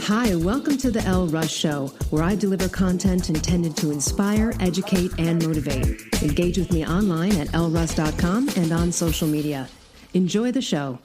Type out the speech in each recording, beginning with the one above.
Hi, welcome to the Elle Russ Show, where I deliver content intended to inspire, educate, and motivate. Engage with me online at elleruss.com and on social media. Enjoy the show.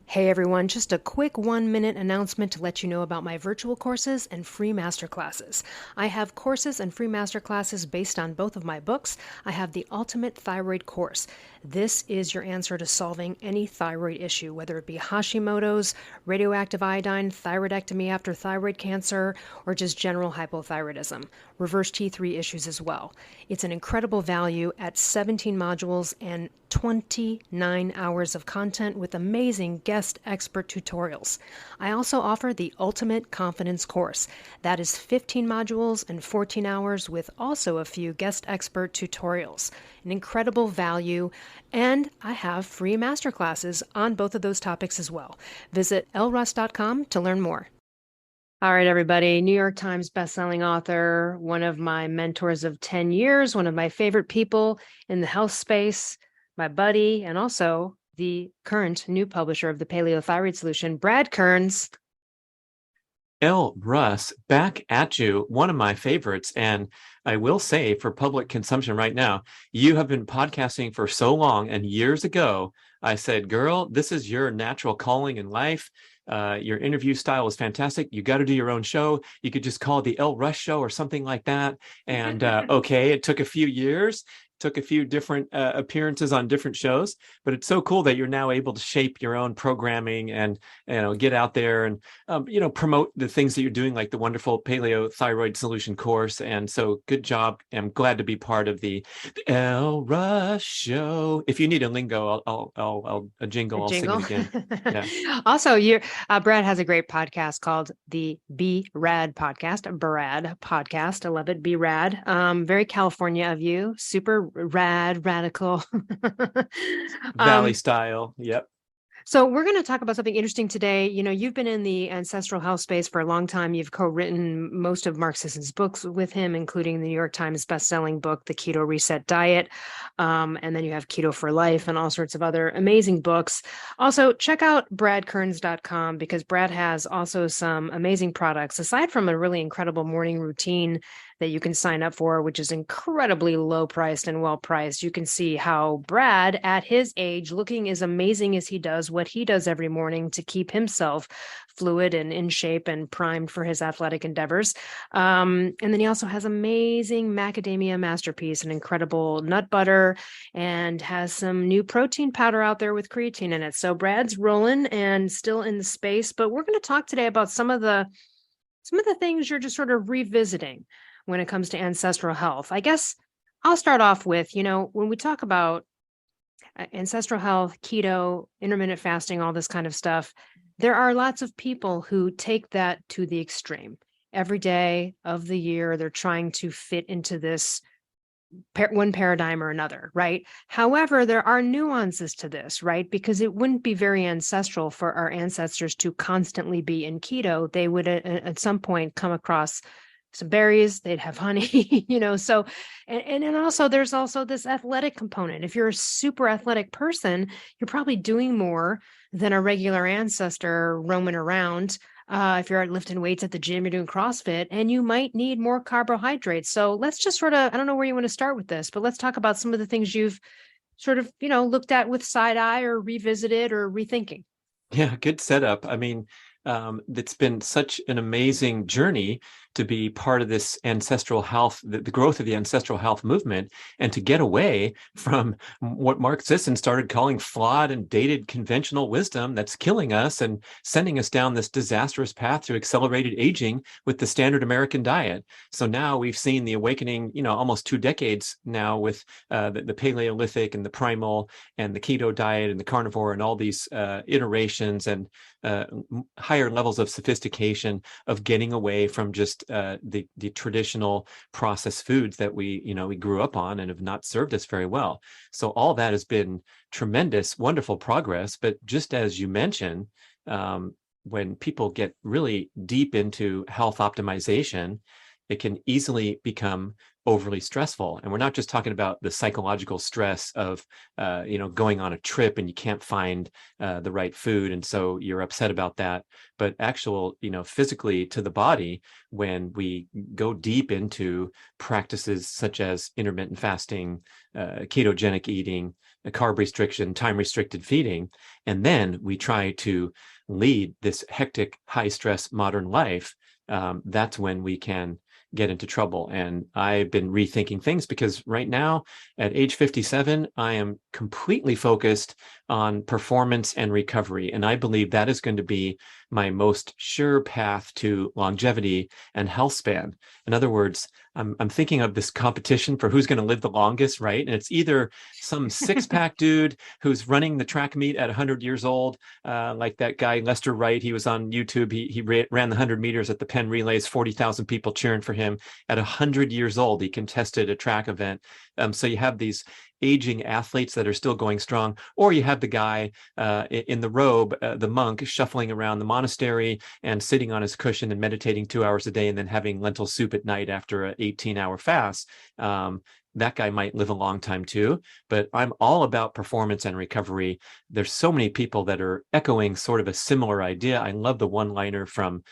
Hey everyone, just a quick 1-minute announcement to let you know about my virtual courses and free masterclasses. I have courses and free masterclasses based on both of my books. I have the Ultimate Thyroid Course. This is your answer to solving any thyroid issue, whether it be Hashimoto's, radioactive iodine, thyroidectomy after thyroid cancer, or just general hypothyroidism. Reverse T3 issues as well. It's an incredible value at 17 modules and 29 hours of content with amazing guest expert tutorials. I also offer the Ultimate Confidence Course. That is 15 modules and 14 hours with also a few guest expert tutorials. An incredible value, and I have free masterclasses on both of those topics as well. Visit elleruss.com to learn more. All right, everybody. New York Times bestselling author, one of my mentors of 10 years, one of my favorite people in the health space, my buddy, and also the current new publisher of the Paleo Thyroid Solution, Brad Kearns. Elle Russ, back at you, one of my favorites. And I will say, for public consumption right now, you have been podcasting for so long. And years ago, I said, girl, this is your natural calling in life. Your interview style is fantastic. You got to do your own show. You could just call it the Elle Russ Show or something like that. And okay, it took a few years. Took a few different appearances on different shows, but it's so cool that you're now able to shape your own programming and get out there and promote the things that you're doing, like the wonderful Paleo Thyroid Solution course. And so, good job. I'm glad to be part of the Elle Russ Show. If you need a lingo, I'll a jingle. I'll sing it again. Yeah. Also, Brad has a great podcast called the B.rad podcast. B.rad podcast. I love it. B.rad. Very California of you. Super rad, radical. Valley style. Yep. So we're going to talk about something interesting today. You know, you've been in the ancestral health space for a long time. You've co-written most of Mark Sisson's books with him, including the New York Times best-selling book, The Keto Reset Diet. And then you have Keto for Life and all sorts of other amazing books. Also, check out bradkearns.com because Brad has also some amazing products, aside from a really incredible morning routine that you can sign up for, which is incredibly low priced and well priced. You can see how Brad, at his age, looking as amazing as he does, what he does every morning to keep himself fluid and in shape and primed for his athletic endeavors. And then he also has amazing macadamia masterpiece, an incredible nut butter, and has some new protein powder out there with creatine in it. So Brad's rolling and still in the space, but we're going to talk today about some of the things you're just sort of revisiting when it comes to ancestral health. I guess I'll start off with, when we talk about ancestral health, keto, intermittent fasting, all this kind of stuff, there are lots of people who take that to the extreme. Every day of the year, they're trying to fit into this one paradigm or another, right? However, there are nuances to this, right? Because it wouldn't be very ancestral for our ancestors to constantly be in keto. They would at some point come across some berries, they'd have honey, so, and also there's also this athletic component. If you're a super athletic person, you're probably doing more than a regular ancestor roaming around. If you're lifting weights at the gym, you're doing CrossFit, and you might need more carbohydrates. So let's just I don't know where you want to start with this, but let's talk about some of the things you've sort of, looked at with side eye or revisited or rethinking. Yeah, good setup. I mean, it's been such an amazing journey to be part of this ancestral health, the growth of the ancestral health movement, and to get away from what Mark Sisson started calling flawed and dated conventional wisdom that's killing us and sending us down this disastrous path to accelerated aging with the standard American diet. So now we've seen the awakening, almost 2 decades now with the Paleolithic and the primal and the keto diet and the carnivore and all these iterations and higher levels of sophistication of getting away from just the traditional processed foods that we grew up on and have not served us very well. So all that has been tremendous, wonderful progress. But just as you mentioned, when people get really deep into health optimization it can easily become overly stressful. And we're not just talking about the psychological stress of, going on a trip and you can't find the right food. And so you're upset about that, but actual, physically to the body, when we go deep into practices such as intermittent fasting, ketogenic eating, carb restriction, time restricted feeding, and then we try to lead this hectic, high stress modern life, that's when we can get into trouble. And I've been rethinking things because right now at age 57, I am completely focused on performance and recovery. And I believe that is going to be my most sure path to longevity and health span. In other words, I'm thinking of this competition for who's going to live the longest, right? And it's either some six-pack dude who's running the track meet at 100 years old, like that guy, Lester Wright. He was on YouTube. He ran the 100 meters at the Penn Relays, 40,000 people cheering for him. At 100 years old, he contested a track event. So you have these aging athletes that are still going strong, or you have the guy in the robe, the monk, shuffling around the monastery and sitting on his cushion and meditating 2 hours a day and then having lentil soup at night after an 18-hour fast. That guy might live a long time too, but I'm all about performance and recovery. There's so many people that are echoing sort of a similar idea. I love the one-liner from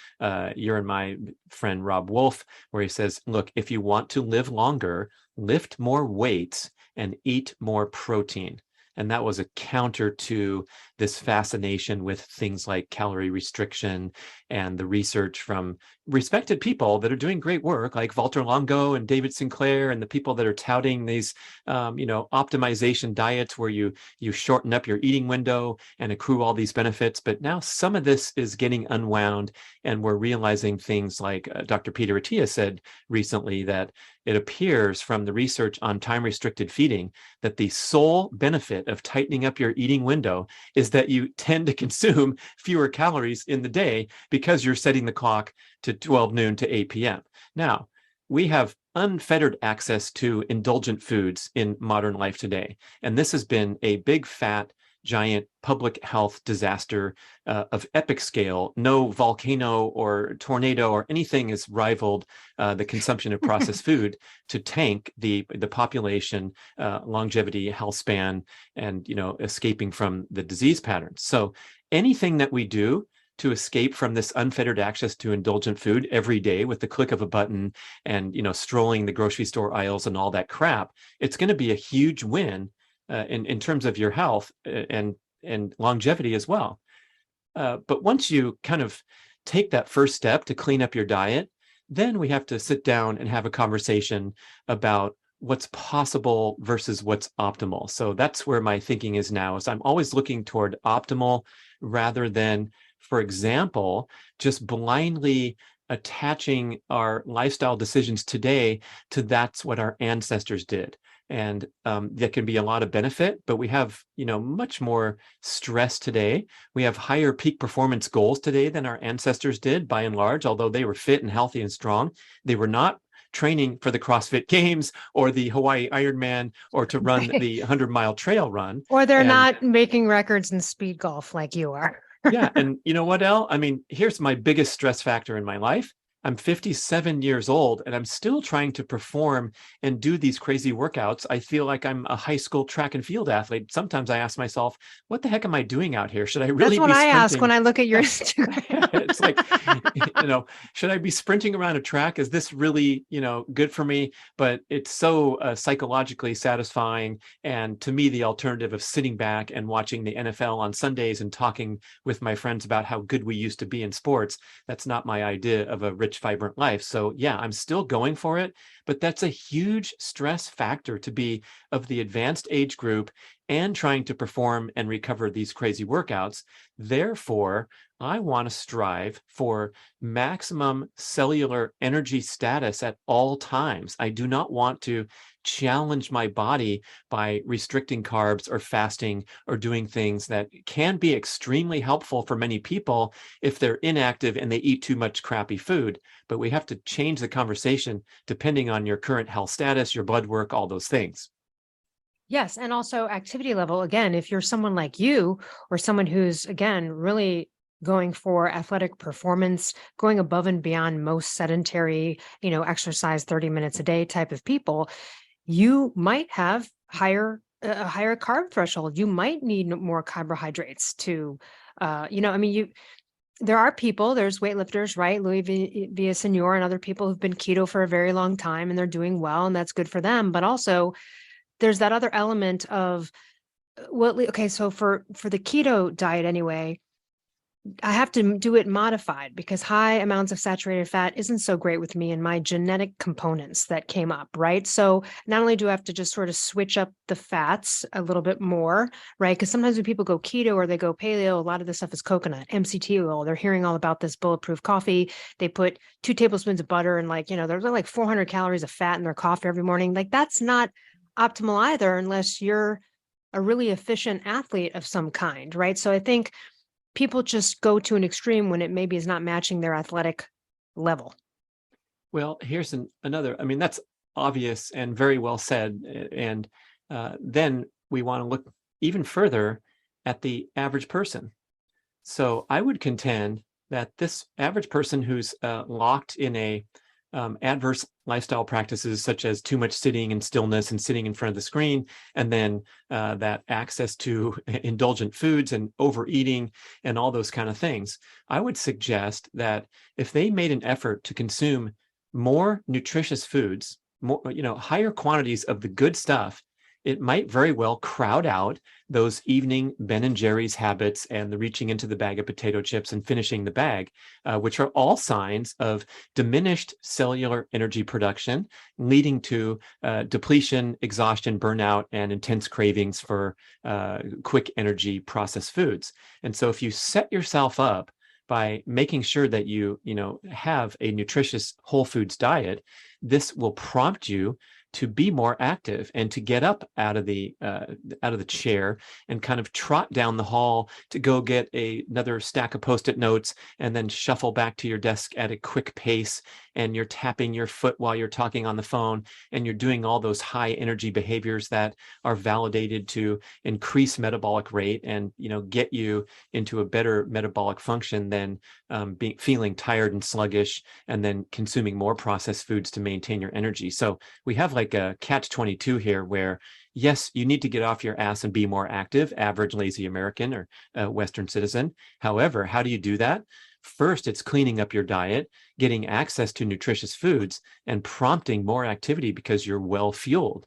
your and my friend Rob Wolf, where he says, look, if you want to live longer, lift more weights and eat more protein. And that was a counter to this fascination with things like calorie restriction and the research from respected people that are doing great work, like Walter Longo and David Sinclair, and the people that are touting these, optimization diets where you shorten up your eating window and accrue all these benefits. But now some of this is getting unwound, and we're realizing things like Dr. Peter Attia said recently, that it appears from the research on time-restricted feeding that the sole benefit of tightening up your eating window is that you tend to consume fewer calories in the day because you're setting the clock to 12 noon to 8 p.m. Now, we have unfettered access to indulgent foods in modern life today. And this has been a big, fat, giant public health disaster of epic scale. No volcano or tornado or anything has rivaled the consumption of processed food to tank the population, longevity, health span, and escaping from the disease patterns. So anything that we do to escape from this unfettered access to indulgent food every day with the click of a button and strolling the grocery store aisles and all that crap, it's going to be a huge win in terms of your health and longevity as well. But once you kind of take that first step to clean up your diet, then we have to sit down and have a conversation about what's possible versus what's optimal. So that's where my thinking is now, is I'm always looking toward optimal rather than, for example, just blindly attaching our lifestyle decisions today to that's what our ancestors did. And there can be a lot of benefit, but we have, much more stress today. We have higher peak performance goals today than our ancestors did, by and large, although they were fit and healthy and strong. They were not training for the CrossFit Games or the Hawaii Ironman or to run the 100-mile trail run. Or they're not making records in speed golf like you are. Yeah. And you know what, Elle? I mean, here's my biggest stress factor in my life. I'm 57 years old and I'm still trying to perform and do these crazy workouts. I feel like I'm a high school track and field athlete. Sometimes I ask myself, what the heck am I doing out here? Should I really That's what be I sprinting? ask when I look at your Instagram. It's like, should I be sprinting around a track? Is this really, good for me? But it's so psychologically satisfying. And to me, the alternative of sitting back and watching the NFL on Sundays and talking with my friends about how good we used to be in sports, that's not my idea of a rich, vibrant life. So yeah, I'm still going for it, but that's a huge stress factor to be of the advanced age group and trying to perform and recover these crazy workouts. Therefore, I want to strive for maximum cellular energy status at all times. I do not want to challenge my body by restricting carbs or fasting or doing things that can be extremely helpful for many people if they're inactive and they eat too much crappy food. But we have to change the conversation depending on your current health status, your blood work, all those things. Yes. And also activity level. Again, if you're someone like you or someone who's, again, really going for athletic performance, going above and beyond most sedentary, exercise 30 minutes a day type of people, you might have a higher carb threshold. You might need more carbohydrates to, there are people, there's weightlifters, right? Louis Villasenor and other people who've been keto for a very long time and they're doing well and that's good for them. But also there's that other element of, so for the keto diet anyway, I have to do it modified because high amounts of saturated fat isn't so great with me and my genetic components that came up, right? So not only do I have to just sort of switch up the fats a little bit more, right? Because sometimes when people go keto or they go paleo, a lot of this stuff is coconut, MCT oil. They're hearing all about this bulletproof coffee. They put 2 tablespoons of butter and there's like 400 calories of fat in their coffee every morning. Like that's not optimal either unless you're a really efficient athlete of some kind, right? So I think people just go to an extreme when it maybe is not matching their athletic level. Well, here's another, that's obvious and very well said. And then we want to look even further at the average person. So I would contend that this average person who's locked in a adverse lifestyle practices such as too much sitting and stillness and sitting in front of the screen, and then that access to indulgent foods and overeating and all those kind of things, I would suggest that if they made an effort to consume more nutritious foods, more, higher quantities of the good stuff, it might very well crowd out those evening Ben and Jerry's habits and the reaching into the bag of potato chips and finishing the bag, which are all signs of diminished cellular energy production, leading to depletion, exhaustion, burnout, and intense cravings for quick energy processed foods. And so if you set yourself up by making sure that you have a nutritious whole foods diet, this will prompt you to be more active and to get up out of the chair and kind of trot down the hall to go get another stack of Post-it notes and then shuffle back to your desk at a quick pace. And you're tapping your foot while you're talking on the phone, and you're doing all those high energy behaviors that are validated to increase metabolic rate and get you into a better metabolic function than feeling tired and sluggish and then consuming more processed foods to maintain your energy. So we have like a catch-22 here where, yes, you need to get off your ass and be more active, average lazy American or Western citizen. However, how do you do that? First, it's cleaning up your diet, getting access to nutritious foods, and prompting more activity because you're well fueled.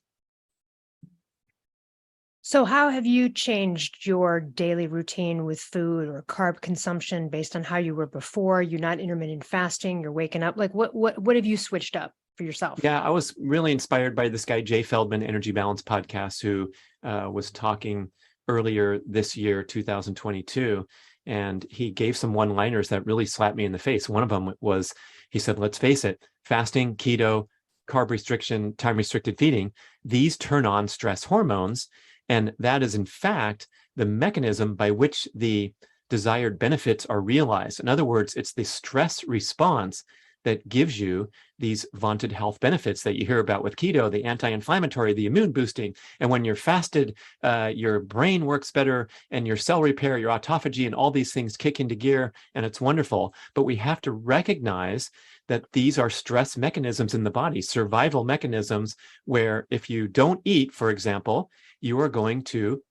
So how have you changed your daily routine with food or carb consumption based on how you were before? You're not intermittent fasting, you're waking up. Like what have you switched up for yourself? Yeah, I was really inspired by this guy, Jay Feldman, Energy Balance Podcast, who was talking earlier this year, 2022. And he gave some one-liners that really slapped me in the face. One of them was, he said, let's face it, fasting, keto, carb restriction, time-restricted feeding, these turn on stress hormones. And that is, in fact, the mechanism by which the desired benefits are realized. In other words, it's the stress response that gives you these vaunted health benefits that you hear about with keto, the anti-inflammatory, the immune boosting. And when you're fasted, your brain works better and your cell repair, your autophagy, and all these things kick into gear, and it's wonderful. But we have to recognize that these are stress mechanisms in the body, survival mechanisms, where if you don't eat, for example, you are going to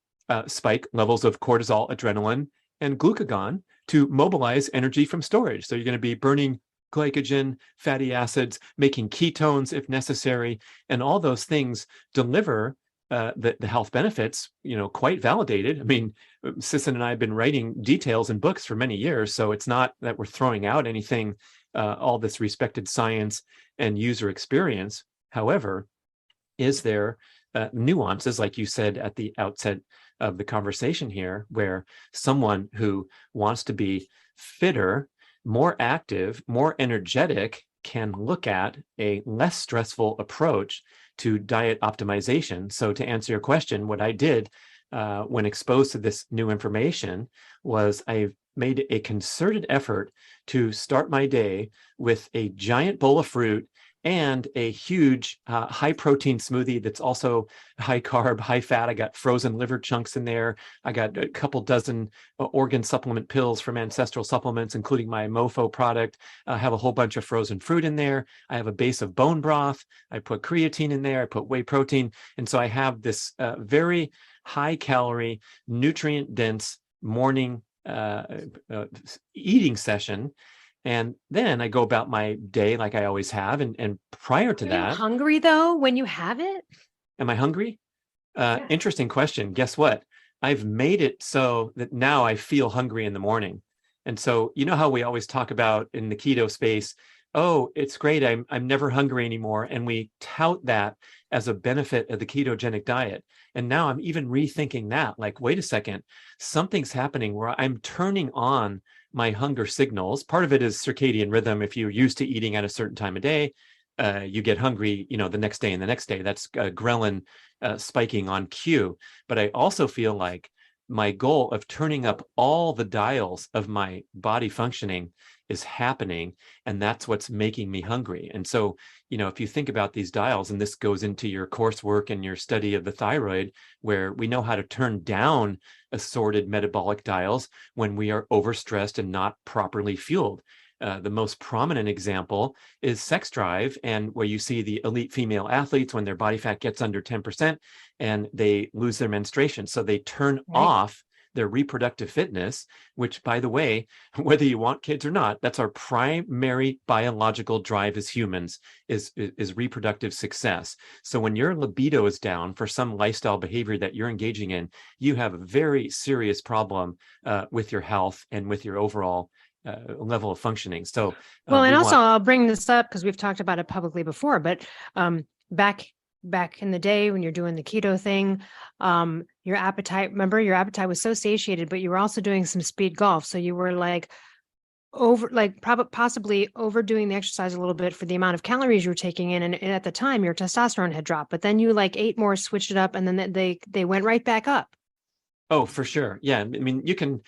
spike levels of cortisol, adrenaline, and glucagon to mobilize energy from storage. So you're going to be burning glycogen, fatty acids, making ketones if necessary, and all those things deliver the health benefits, quite validated. I mean, Sisson and I have been writing details in books for many years, so it's not that we're throwing out anything, all this respected science and user experience. However, is there nuances, like you said at the outset of the conversation here, where someone who wants to be fitter, more active, more energetic can look at a less stressful approach to diet optimization. So to answer your question, what I did when exposed to this new information was I made a concerted effort to start my day with a giant bowl of fruit and a huge high protein smoothie that's also high carb, high fat. I got frozen liver chunks in there. I got a couple dozen organ supplement pills from Ancestral Supplements, including my MOFO product. I have a whole bunch of frozen fruit in there. I have a base of bone broth. I put creatine in there. I put whey protein. And so I have this very high calorie, nutrient dense morning eating session. And then I go about my day like I always have. And prior to that, Are you hungry though when you have it? am I hungry? Interesting question. Guess what? I've made it so that now I feel hungry in the morning. And so, you know how we always talk about in the keto space, oh, it's great. I'm never hungry anymore. And we tout that as a benefit of the ketogenic diet. And now I'm even rethinking that. Like, wait a second, something's happening where I'm turning on my hunger signals. Part of it is circadian rhythm. If you're used to eating at a certain time of day, you get hungry, the next day and the next day. That's ghrelin spiking on cue. But I also feel like my goal of turning up all the dials of my body functioning is happening, and that's what's making me hungry. And so, if you think about these dials, and this goes into your coursework and your study of the thyroid, where we know how to turn down assorted metabolic dials when we are overstressed and not properly fueled. The most prominent example is sex drive, and where you see the elite female athletes when their body fat gets under 10% and they lose their menstruation. So they turn off their reproductive fitness, which, by the way, whether you want kids or not, that's our primary biological drive as humans, is reproductive success. So when your libido is down for some lifestyle behavior that you're engaging in, you have a very serious problem with your health and with your overall level of functioning. So, well, and also I'll bring this up because we've talked about it publicly before, but back in the day when you're doing the keto thing, your appetite was so satiated, but you were also doing some speed golf. So you were possibly overdoing the exercise a little bit for the amount of calories you were taking in. And at the time your testosterone had dropped, but then you ate more, switched it up, and then they went right back up. Oh, for sure. Yeah. I mean, you can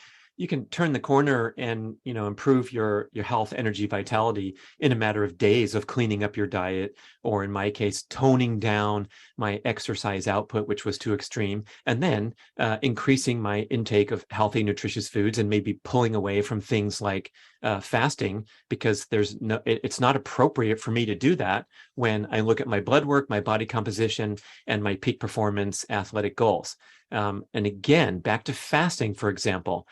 turn the corner and, improve your health, energy, vitality in a matter of days of cleaning up your diet, or in my case, toning down my exercise output, which was too extreme, and then increasing my intake of healthy, nutritious foods, and maybe pulling away from things like fasting, because it's not appropriate for me to do that when I look at my blood work, my body composition, and my peak performance athletic goals. And again, back to fasting, for example.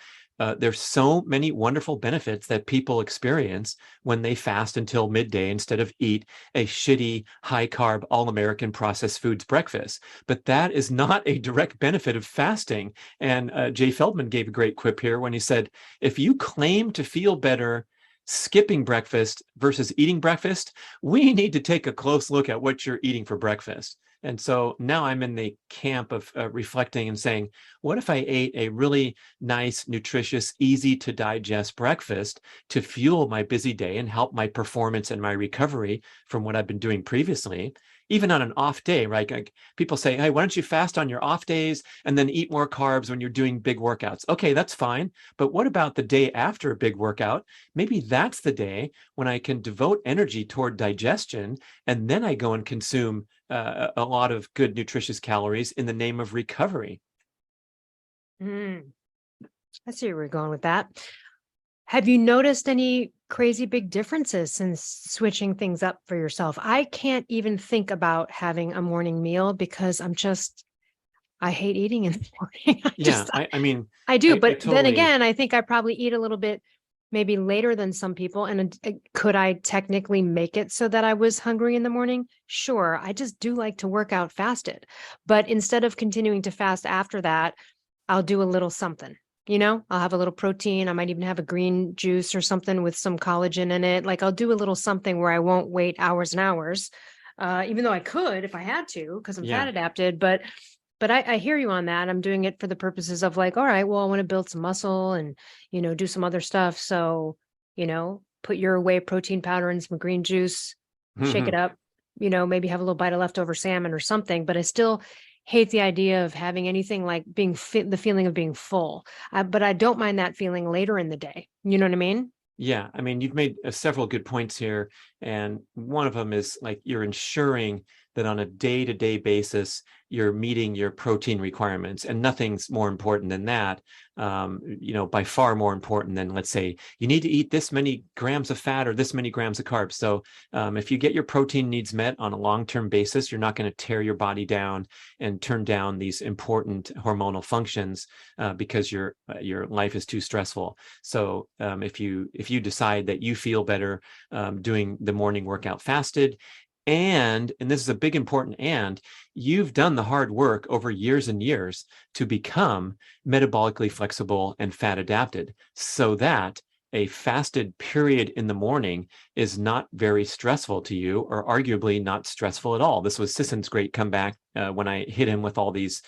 There's so many wonderful benefits that people experience when they fast until midday instead of eat a shitty, high-carb, all-American processed foods breakfast. But that is not a direct benefit of fasting. And Jay Feldman gave a great quip here when he said, if you claim to feel better skipping breakfast versus eating breakfast, we need to take a close look at what you're eating for breakfast. And so now I'm in the camp of reflecting and saying, what if I ate a really nice, nutritious, easy to digest breakfast to fuel my busy day and help my performance and my recovery from what I've been doing previously, even on an off day, right? Like people say, hey, why don't you fast on your off days and then eat more carbs when you're doing big workouts? Okay, that's fine. But what about the day after a big workout? Maybe that's the day when I can devote energy toward digestion, and then I go and consume a lot of good, nutritious calories in the name of recovery. I see where we're going with that. Have you noticed any crazy big differences since switching things up for yourself? I can't even think about having a morning meal because I hate eating in the morning. I do. But then again, I think I probably eat a little bit maybe later than some people. And could I technically make it so that I was hungry in the morning? Sure. I just do like to work out fasted. But instead of continuing to fast after that, I'll do a little something. I'll have a little protein. I might even have a green juice or something with some collagen in it. I'll do a little something where I won't wait hours and hours, even though I could if I had to, because I'm fat adapted. But I hear you on that. I'm doing it for the purposes of all right, well, I want to build some muscle and, do some other stuff. So, put your whey protein powder in some green juice, shake it up, maybe have a little bite of leftover salmon or something. But I still hate the idea of having anything like being the feeling of being full. But I don't mind that feeling later in the day. You know what I mean? Yeah, I mean, you've made several good points here, and one of them is like you're ensuring that on a day-to-day basis you're meeting your protein requirements, and nothing's more important than that. By far more important than, let's say, you need to eat this many grams of fat or this many grams of carbs. So if you get your protein needs met on a long-term basis, you're not going to tear your body down and turn down these important hormonal functions because your life is too stressful. So if you decide that you feel better doing the morning workout fasted, and this is a big important you've done the hard work over years and years to become metabolically flexible and fat adapted, so that a fasted period in the morning is not very stressful to you, or arguably not stressful at all. This was Sisson's great comeback when I hit him with all these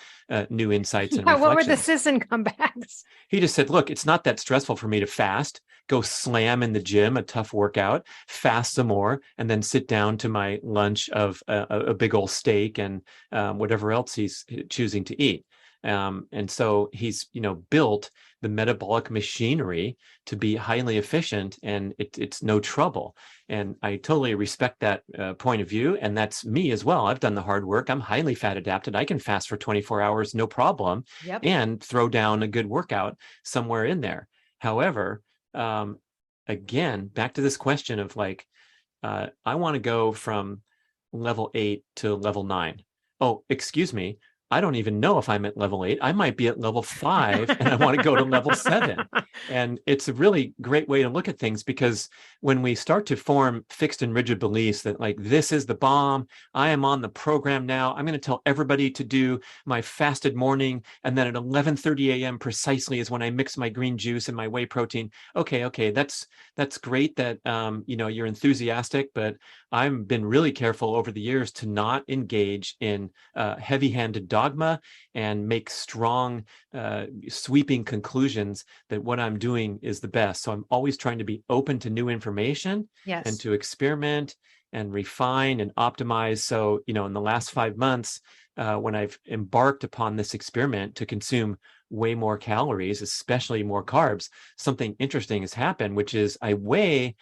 new insights and reflections. What were the Sisson comebacks? He just said, look, it's not that stressful for me to fast, go slam in the gym, a tough workout, fast some more, and then sit down to my lunch of a big old steak and whatever else he's choosing to eat. And so he's, built the metabolic machinery to be highly efficient, and it's no trouble. And I totally respect that point of view. And that's me as well. I've done the hard work. I'm highly fat adapted. I can fast for 24 hours, no problem, and throw down a good workout somewhere in there. However, again, back to this question of like, I want to go from level 8 to level 9. Oh, excuse me. I don't even know if I'm at level 8. I might be at level 5 and I want to go to level 7. And it's a really great way to look at things, because when we start to form fixed and rigid beliefs that like, this is the bomb, I am on the program now, I'm going to tell everybody to do my fasted morning, and then at 11:30 a.m. precisely is when I mix my green juice and my whey protein. Okay, that's great that you're enthusiastic, but I've been really careful over the years to not engage in heavy-handed dogma and make strong, sweeping conclusions that what I'm doing is the best. So I'm always trying to be open to new information and to experiment and refine and optimize. So, in the last 5 months, when I've embarked upon this experiment to consume way more calories, especially more carbs, something interesting has happened, which is I weigh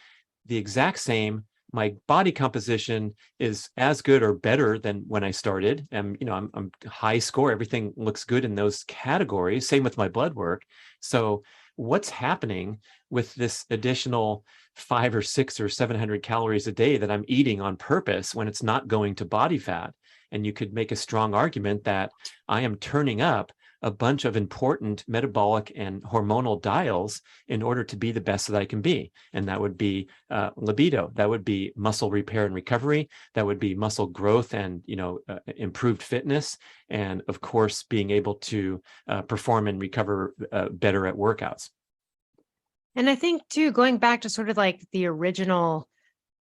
the exact same. My body composition is as good or better than when I started. And, I'm high score. Everything looks good in those categories. Same with my blood work. So what's happening with this additional 500 or 600 or 700 calories a day that I'm eating on purpose when it's not going to body fat? And you could make a strong argument that I am turning up a bunch of important metabolic and hormonal dials in order to be the best that I can be. And that would be libido. That would be muscle repair and recovery. That would be muscle growth and, improved fitness. And of course, being able to perform and recover better at workouts. And I think too, going back to sort of like the original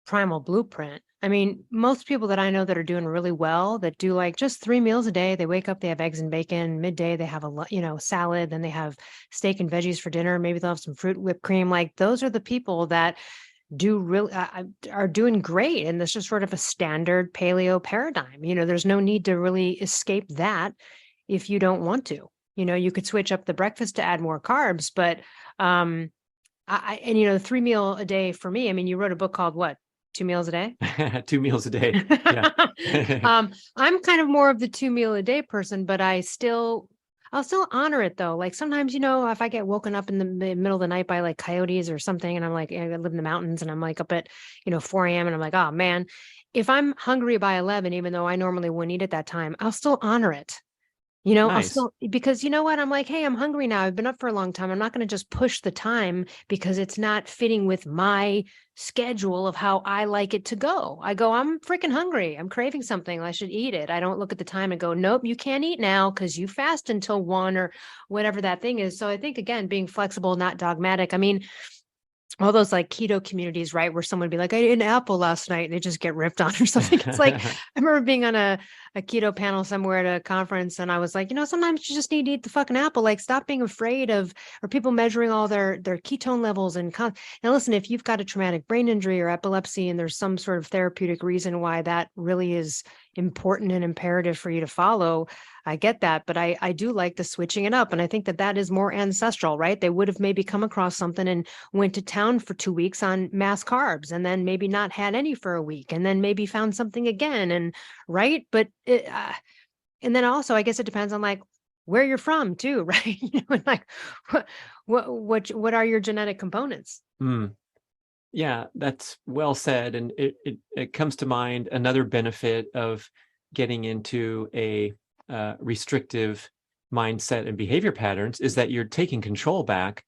primal blueprint, I mean, most people that I know that are doing really well, that do like just 3 meals a day, they wake up, they have eggs and bacon, midday, they have salad, then they have steak and veggies for dinner. Maybe they'll have some fruit, whipped cream. Like those are the people that do really are doing great. And that's just sort of a standard paleo paradigm. There's no need to really escape that if you don't want to. You could switch up the breakfast to add more carbs, but the 3 meal a day for me, I mean, you wrote a book called what? 2 meals a day? 2 meals a day. Yeah. I'm kind of more of the 2 meal a day person, but I'll still honor it though. Like sometimes, if I get woken up in the middle of the night by like coyotes or something, and I'm like, I live in the mountains and I'm like up at, 4 a.m. and I'm like, oh man, if I'm hungry by 11, even though I normally wouldn't eat at that time, I'll still honor it. Nice. Because you know what? I'm like, hey, I'm hungry now. I've been up for a long time. I'm not going to just push the time because it's not fitting with my schedule of how I like it to go. I'm freaking hungry. I'm craving something. I should eat it. I don't look at the time and go, nope, you can't eat now because you fast until 1 or whatever that thing is. So I think, again, being flexible, not dogmatic. I mean, all those like keto communities, right? Where someone would be like, I ate an apple last night and they just get ripped on or something. It's like, I remember being on a keto panel somewhere at a conference. And I was like, sometimes you just need to eat the fucking apple. Like stop being afraid of, or people measuring all their ketone levels. Now listen, if you've got a traumatic brain injury or epilepsy and there's some sort of therapeutic reason why that really is important and imperative for you to follow. I get that, but I do like the switching it up. And I think that that is more ancestral, right? They would have maybe come across something and went to town for 2 weeks on mass carbs, and then maybe not had any for a week, and then maybe found something again. And right. But and then also, I guess it depends on like where you're from too, right? Like what are your genetic components? Mm. Yeah, that's well said. And it comes to mind another benefit of getting into a restrictive mindset and behavior patterns is that you're taking control back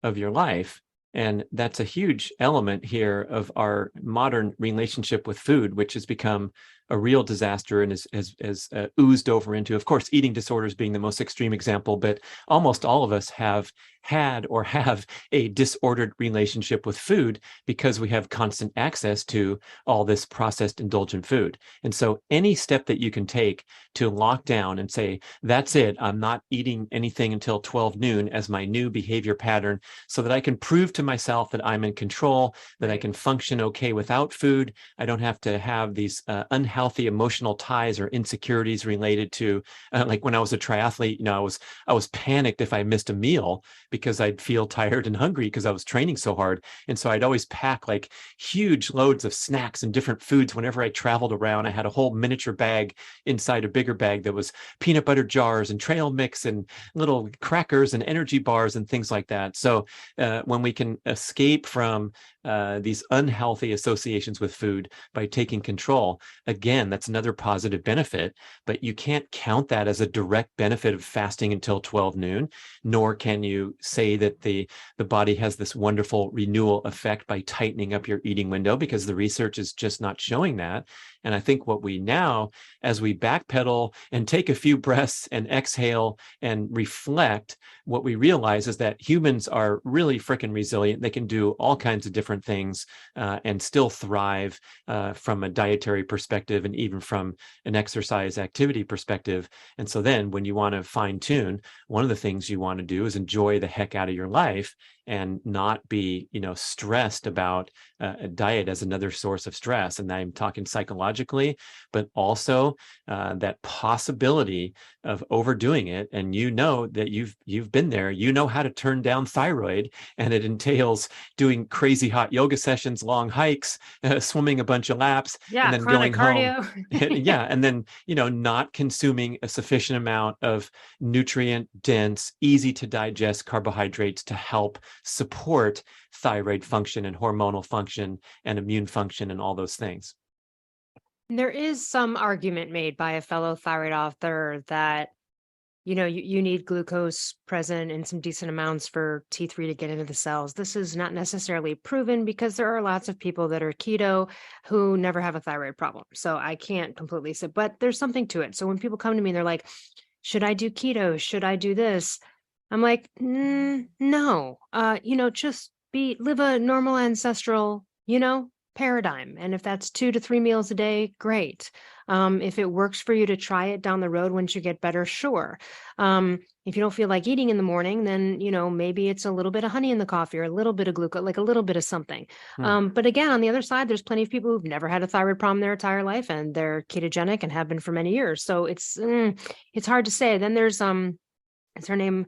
of your life. And that's a huge element here of our modern relationship with food, which has become a real disaster and has oozed over into, of course, eating disorders being the most extreme example, but almost all of us have had or have a disordered relationship with food because we have constant access to all this processed indulgent food. And so any step that you can take to lock down and say, that's it, I'm not eating anything until 12 noon as my new behavior pattern, so that I can prove to myself that I'm in control, that I can function okay without food. I don't have to have these unhealthy emotional ties or insecurities related to like when I was a triathlete, I was panicked if I missed a meal because I'd feel tired and hungry because I was training so hard. And so I'd always pack like huge loads of snacks and different foods whenever I traveled around. I had a whole miniature bag inside a bigger bag that was peanut butter jars and trail mix and little crackers and energy bars and things like that. So when we can escape from these unhealthy associations with food by taking control, again, that's another positive benefit, but you can't count that as a direct benefit of fasting until 12 noon, nor can you say that the body has this wonderful renewal effect by tightening up your eating window, because the research is just not showing that. And I think what we now, as we backpedal and take a few breaths and exhale and reflect, what we realize is that humans are really freaking resilient. They can do all kinds of different things and still thrive from a dietary perspective and even from an exercise activity perspective. And so then when you want to fine tune, one of the things you want to do is enjoy the heck out of your life and not be, stressed about a diet as another source of stress. And I'm talking psychologically, but also that possibility of overdoing it. And that you've been there, how to turn down thyroid, and it entails doing crazy hot yoga sessions, long hikes, swimming a bunch of laps, and then going cardio. home. Yeah. And then, not consuming a sufficient amount of nutrient dense, easy to digest carbohydrates to help support thyroid function and hormonal function and immune function and all those things. There is some argument made by a fellow thyroid author that, you need glucose present in some decent amounts for T3 to get into the cells. This is not necessarily proven because there are lots of people that are keto who never have a thyroid problem. So I can't completely say, but there's something to it. So when people come to me and they're like, should I do keto? Should I do this? I'm like, no, just live a normal ancestral, paradigm. And if that's 2 to 3 meals a day, great. If it works for you to try it down the road once you get better, sure. If you don't feel like eating in the morning, then, maybe it's a little bit of honey in the coffee or a little bit of glucose, like a little bit of something. But again, on the other side, there's plenty of people who've never had a thyroid problem their entire life, and they're ketogenic and have been for many years. So it's hard to say. Then there's, is her name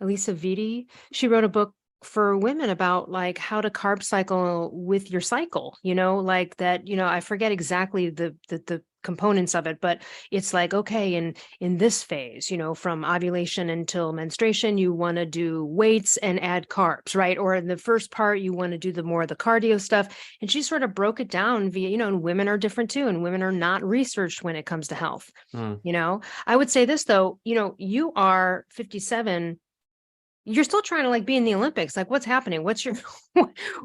Elisa Vitti? She wrote a book for women about like how to carb cycle with your cycle, like that, I forget exactly the components of it, but it's like, okay, in this phase, from ovulation until menstruation, you want to do weights and add carbs, right? Or in the first part, you want to do the more of the cardio stuff. And she sort of broke it down via, and women are different too, and women are not researched when it comes to health. I would say this though, you are 57. You're still trying to like be in the Olympics. Like, what's happening? What's your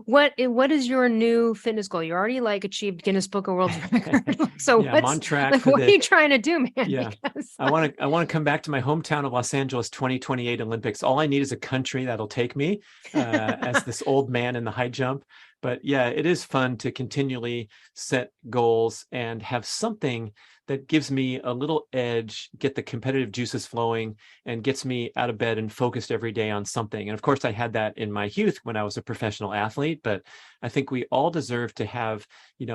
what is your new fitness goal? You already like achieved Guinness Book of World Record. So I'm on track. Like, what are you trying to do, man? Yeah, because I want to come back to my hometown of Los Angeles 2028 Olympics. All I need is a country that'll take me as this old man in the high jump. But yeah, it is fun to continually set goals and have something that gives me a little edge, get the competitive juices flowing, and gets me out of bed and focused every day on something. And of course, I had that in my youth when I was a professional athlete, but I think we all deserve to have,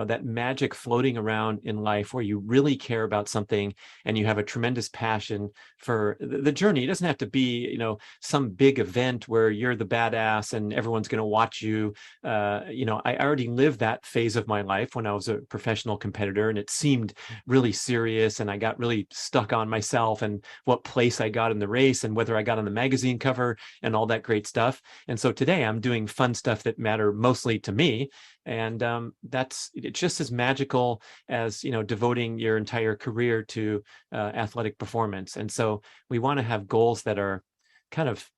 that magic floating around in life where you really care about something and you have a tremendous passion for the journey. It doesn't have to be, some big event where you're the badass and everyone's going to watch you. I already lived that phase of my life when I was a professional competitor, and it seemed really serious, and I got really stuck on myself and what place I got in the race and whether I got on the magazine cover and all that great stuff. And so today I'm doing fun stuff that matter mostly to me. And it's just as magical as, devoting your entire career to athletic performance. And so we want to have goals that are kind of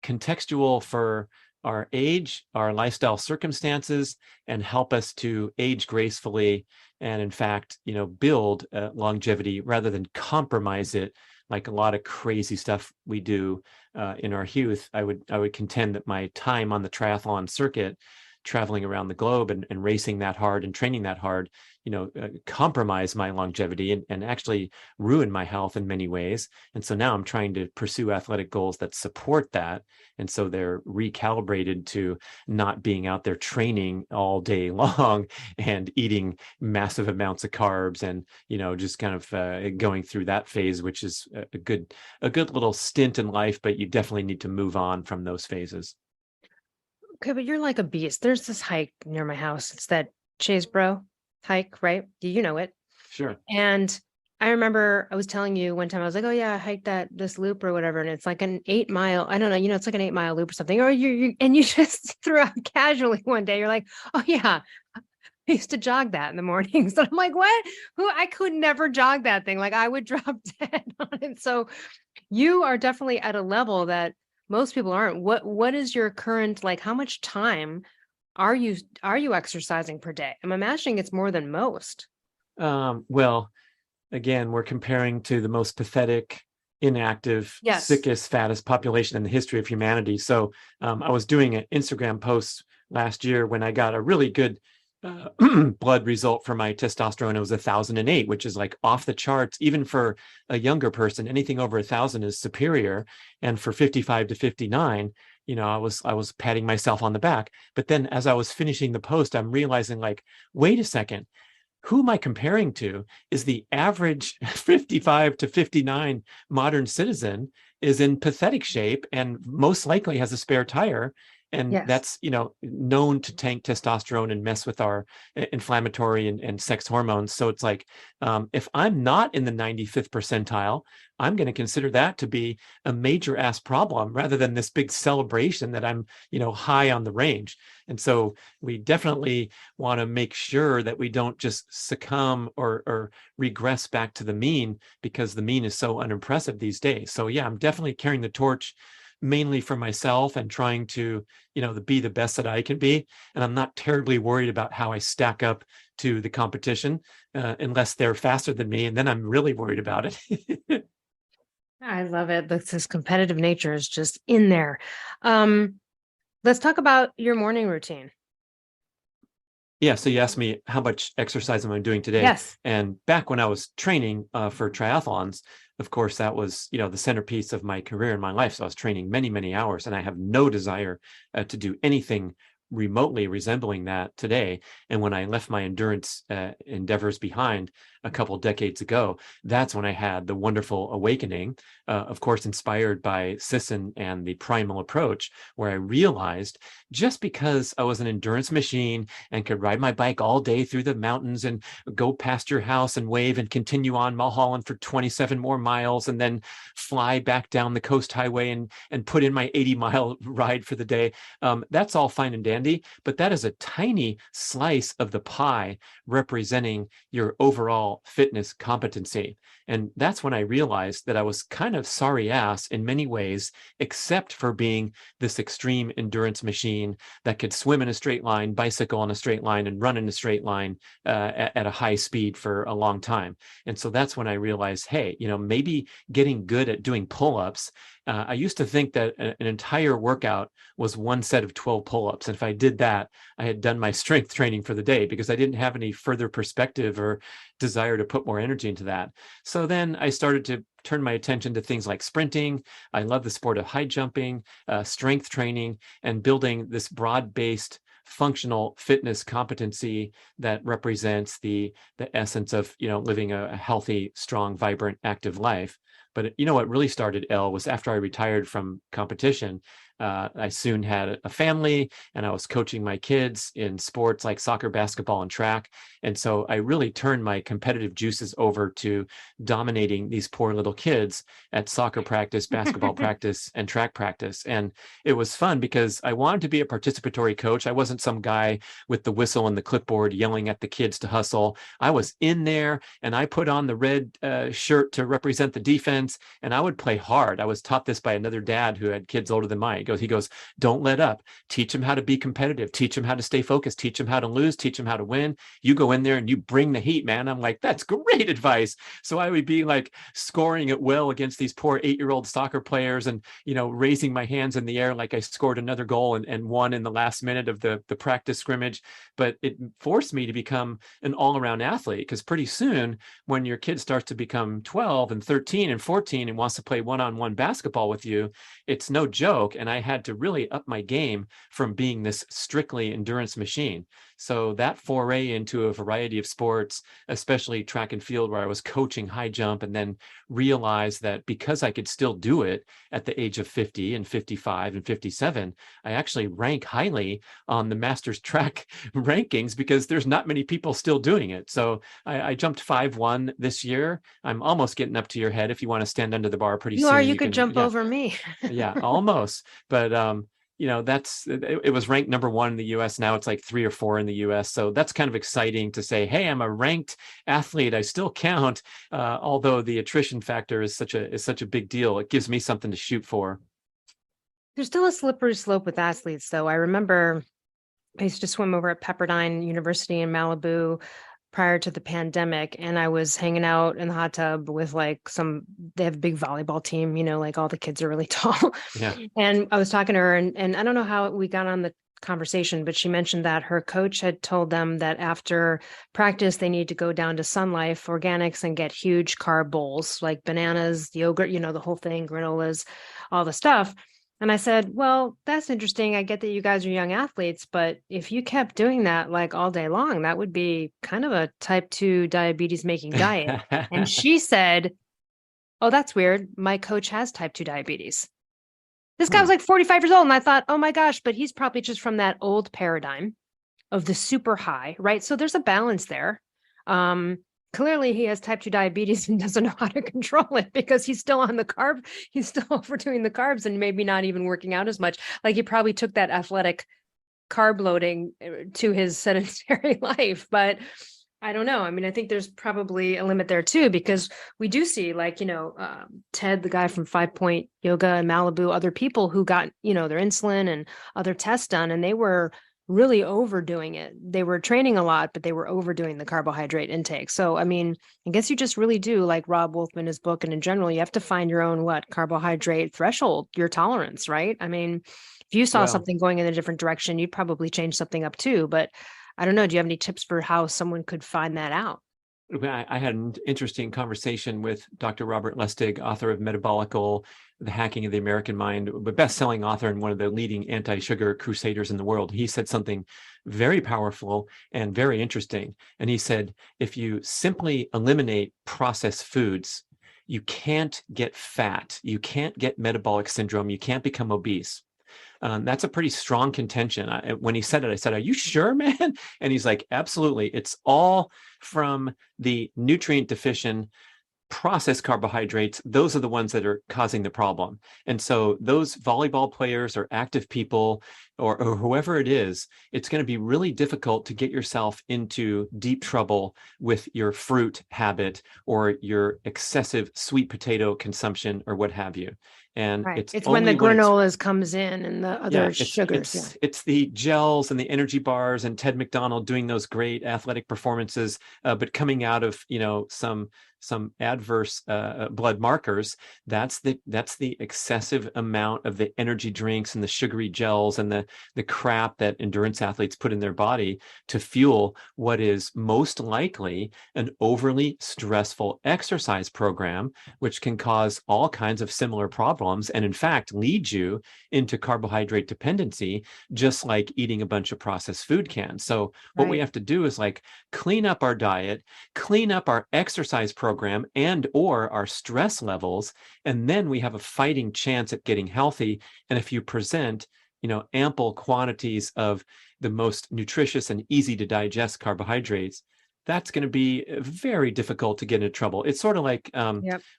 contextual for our age, our lifestyle circumstances, and help us to age gracefully and, in fact, build longevity rather than compromise it like a lot of crazy stuff we do in our youth. I would contend that my time on the triathlon circuit, traveling around the globe and racing that hard and training that hard, compromise my longevity and actually ruin my health in many ways. And so now I'm trying to pursue athletic goals that support that. And so they're recalibrated to not being out there training all day long and eating massive amounts of carbs and, just kind of going through that phase, which is a good little stint in life, but you definitely need to move on from those phases. Okay, but you're like a beast. There's this hike near my house. It's that Chasebro hike, right? You know it. Sure. And I remember I was telling you one time, I was like, oh yeah, I hiked this loop or whatever. And it's like an 8 mile, I don't know, it's like an 8 mile loop or something. Or and you just threw out casually one day, you're like, oh yeah, I used to jog that in the mornings. And I'm like, what? I could never jog that thing. Like I would drop dead on it. So you are definitely at a level that most people aren't. What is your current, like, how much time are you exercising per day? I'm imagining it's more than most. Well, again, we're comparing to the most pathetic, inactive, Yes. sickest, fattest population in the history of humanity. So I was doing an Instagram post last year when I got a really good blood result for my testosterone. It was 1,008, which is like off the charts. Even for a younger person, anything over 1,000 is superior. And for 55 to 59, I was patting myself on the back. But then as I was finishing the post, I'm realizing, like, wait a second, who am I comparing to? Is the average 55 to 59 modern citizen is in pathetic shape and most likely has a spare tire. And Yes. that's, known to tank testosterone and mess with our inflammatory and sex hormones. So it's like, if I'm not in the 95th percentile, I'm going to consider that to be a major ass problem rather than this big celebration that I'm, high on the range. And so we definitely want to make sure that we don't just succumb or regress back to the mean, because the mean is so unimpressive these days. So yeah, I'm definitely carrying the torch mainly for myself and trying to, be the best that I can be. And I'm not terribly worried about how I stack up to the competition, unless they're faster than me. And then I'm really worried about it. I love it. This competitive nature is just in there. Let's talk about your morning routine. Yeah. So you asked me how much exercise am I doing today? Yes. And back when I was training for triathlons, of course, that was, the centerpiece of my career and my life. So I was training many, many hours, and I have no desire to do anything remotely resembling that today. And when I left my endurance endeavors behind a couple decades ago, that's when I had the wonderful awakening, of course, inspired by Sisson and the primal approach, where I realized just because I was an endurance machine and could ride my bike all day through the mountains and go past your house and wave and continue on Mulholland for 27 more miles and then fly back down the coast highway and put in my 80-mile ride for the day, that's all fine and dandy, but that is a tiny slice of the pie representing your overall fitness competency. And that's when I realized that I was kind of sorry ass in many ways, except for being this extreme endurance machine that could swim in a straight line, bicycle in a straight line, and run in a straight line at a high speed for a long time. And so that's when I realized, hey, maybe getting good at doing pull-ups I used to think that an entire workout was one set of 12 pull-ups. And if I did that, I had done my strength training for the day, because I didn't have any further perspective or desire to put more energy into that. So then I started to turn my attention to things like sprinting. I love the sport of high jumping, strength training, and building this broad-based functional fitness competency that represents the essence of, living a healthy, strong, vibrant, active life. But what really started, Elle, was after I retired from competition. I soon had a family, and I was coaching my kids in sports like soccer, basketball, and track. And so I really turned my competitive juices over to dominating these poor little kids at soccer practice, basketball practice, and track practice. And it was fun because I wanted to be a participatory coach. I wasn't some guy with the whistle and the clipboard yelling at the kids to hustle. I was in there, and I put on the red shirt to represent the defense, and I would play hard. I was taught this by another dad who had kids older than mine. He goes, don't let up. Teach them how to be competitive. Teach them how to stay focused. Teach them how to lose. Teach them how to win. You go in there and you bring the heat, man. I'm like, that's great advice. So I would be like scoring at will against these poor 8-year-old soccer players, and, raising my hands in the air like I scored another goal and won in the last minute of the practice scrimmage. But it forced me to become an all-around athlete, because pretty soon when your kid starts to become 12 and 13 and 14 and wants to play one-on-one basketball with you, it's no joke. And I had to really up my game from being this strictly endurance machine. So that foray into a variety of sports, especially track and field, where I was coaching high jump, and then realized that because I could still do it at the age of 50 and 55 and 57, I actually rank highly on the Masters track rankings, because there's not many people still doing it. So I jumped 5'1" this year. I'm almost getting up to your head. If you want to stand under the bar pretty soon. You could jump over me. Yeah, almost. But it was ranked number 1 in the US. Now it's like 3 or 4 in the US. So that's kind of exciting to say, hey, I'm a ranked athlete. I still count, although the attrition factor is such a big deal. It gives me something to shoot for. There's still a slippery slope with athletes, though. I remember I used to swim over at Pepperdine University in Malibu prior to the pandemic, and I was hanging out in the hot tub with they have a big volleyball team, like all the kids are really tall. Yeah. And I was talking to her, and I don't know how we got on the conversation, but she mentioned that her coach had told them that after practice, they need to go down to Sun Life Organics and get huge carb bowls, like bananas, yogurt, the whole thing, granolas, all the stuff. And I said, well, that's interesting. I get that you guys are young athletes, but if you kept doing that like all day long, that would be kind of a type 2 diabetes making diet. And she said, oh, that's weird. My coach has type 2 diabetes. This guy was like 45 years old. And I thought, oh my gosh, but he's probably just from that old paradigm of the super high, right? So there's a balance there. Clearly he has type 2 diabetes and doesn't know how to control it, because he's still on the carb. He's still overdoing the carbs and maybe not even working out as much. Like he probably took that athletic carb loading to his sedentary life. But I don't know. I mean, I think there's probably a limit there too, because we do see Ted, the guy from 5 Point Yoga in Malibu, other people who got, their insulin and other tests done, and they were really overdoing it. They were training a lot, but they were overdoing the carbohydrate intake. So, I mean, I guess you just really do, like Rob Wolfman, his book, and in general, you have to find your own carbohydrate threshold, your tolerance, right? I mean, if you saw something going in a different direction, you'd probably change something up too. But I don't know. Do you have any tips for how someone could find that out? I had an interesting conversation with Dr. Robert Lustig, author of Metabolical, The Hacking of the American Mind, a best-selling author and one of the leading anti-sugar crusaders in the world. He said something very powerful and very interesting. And he said, if you simply eliminate processed foods, you can't get fat, you can't get metabolic syndrome, you can't become obese. That's a pretty strong contention. When he said it, I said, are you sure, man? And he's like, absolutely. It's all from the nutrient deficient processed carbohydrates. Those are the ones that are causing the problem. And so those volleyball players or active people or whoever it is, it's going to be really difficult to get yourself into deep trouble with your fruit habit or your excessive sweet potato consumption or what have you. And it's when the granolas comes in and the other sugars. It's the gels and the energy bars and Ted McDonald doing those great athletic performances, but coming out of, some some adverse blood markers, that's the excessive amount of the energy drinks and the sugary gels and the crap that endurance athletes put in their body to fuel what is most likely an overly stressful exercise program, which can cause all kinds of similar problems and in fact lead you into carbohydrate dependency, just like eating a bunch of processed food can. So what we have to do is like clean up our diet, clean up our exercise program and or our stress levels, and then we have a fighting chance at getting healthy. And if you present, ample quantities of the most nutritious and easy to digest carbohydrates, that's going to be very difficult to get into trouble. It's sort of like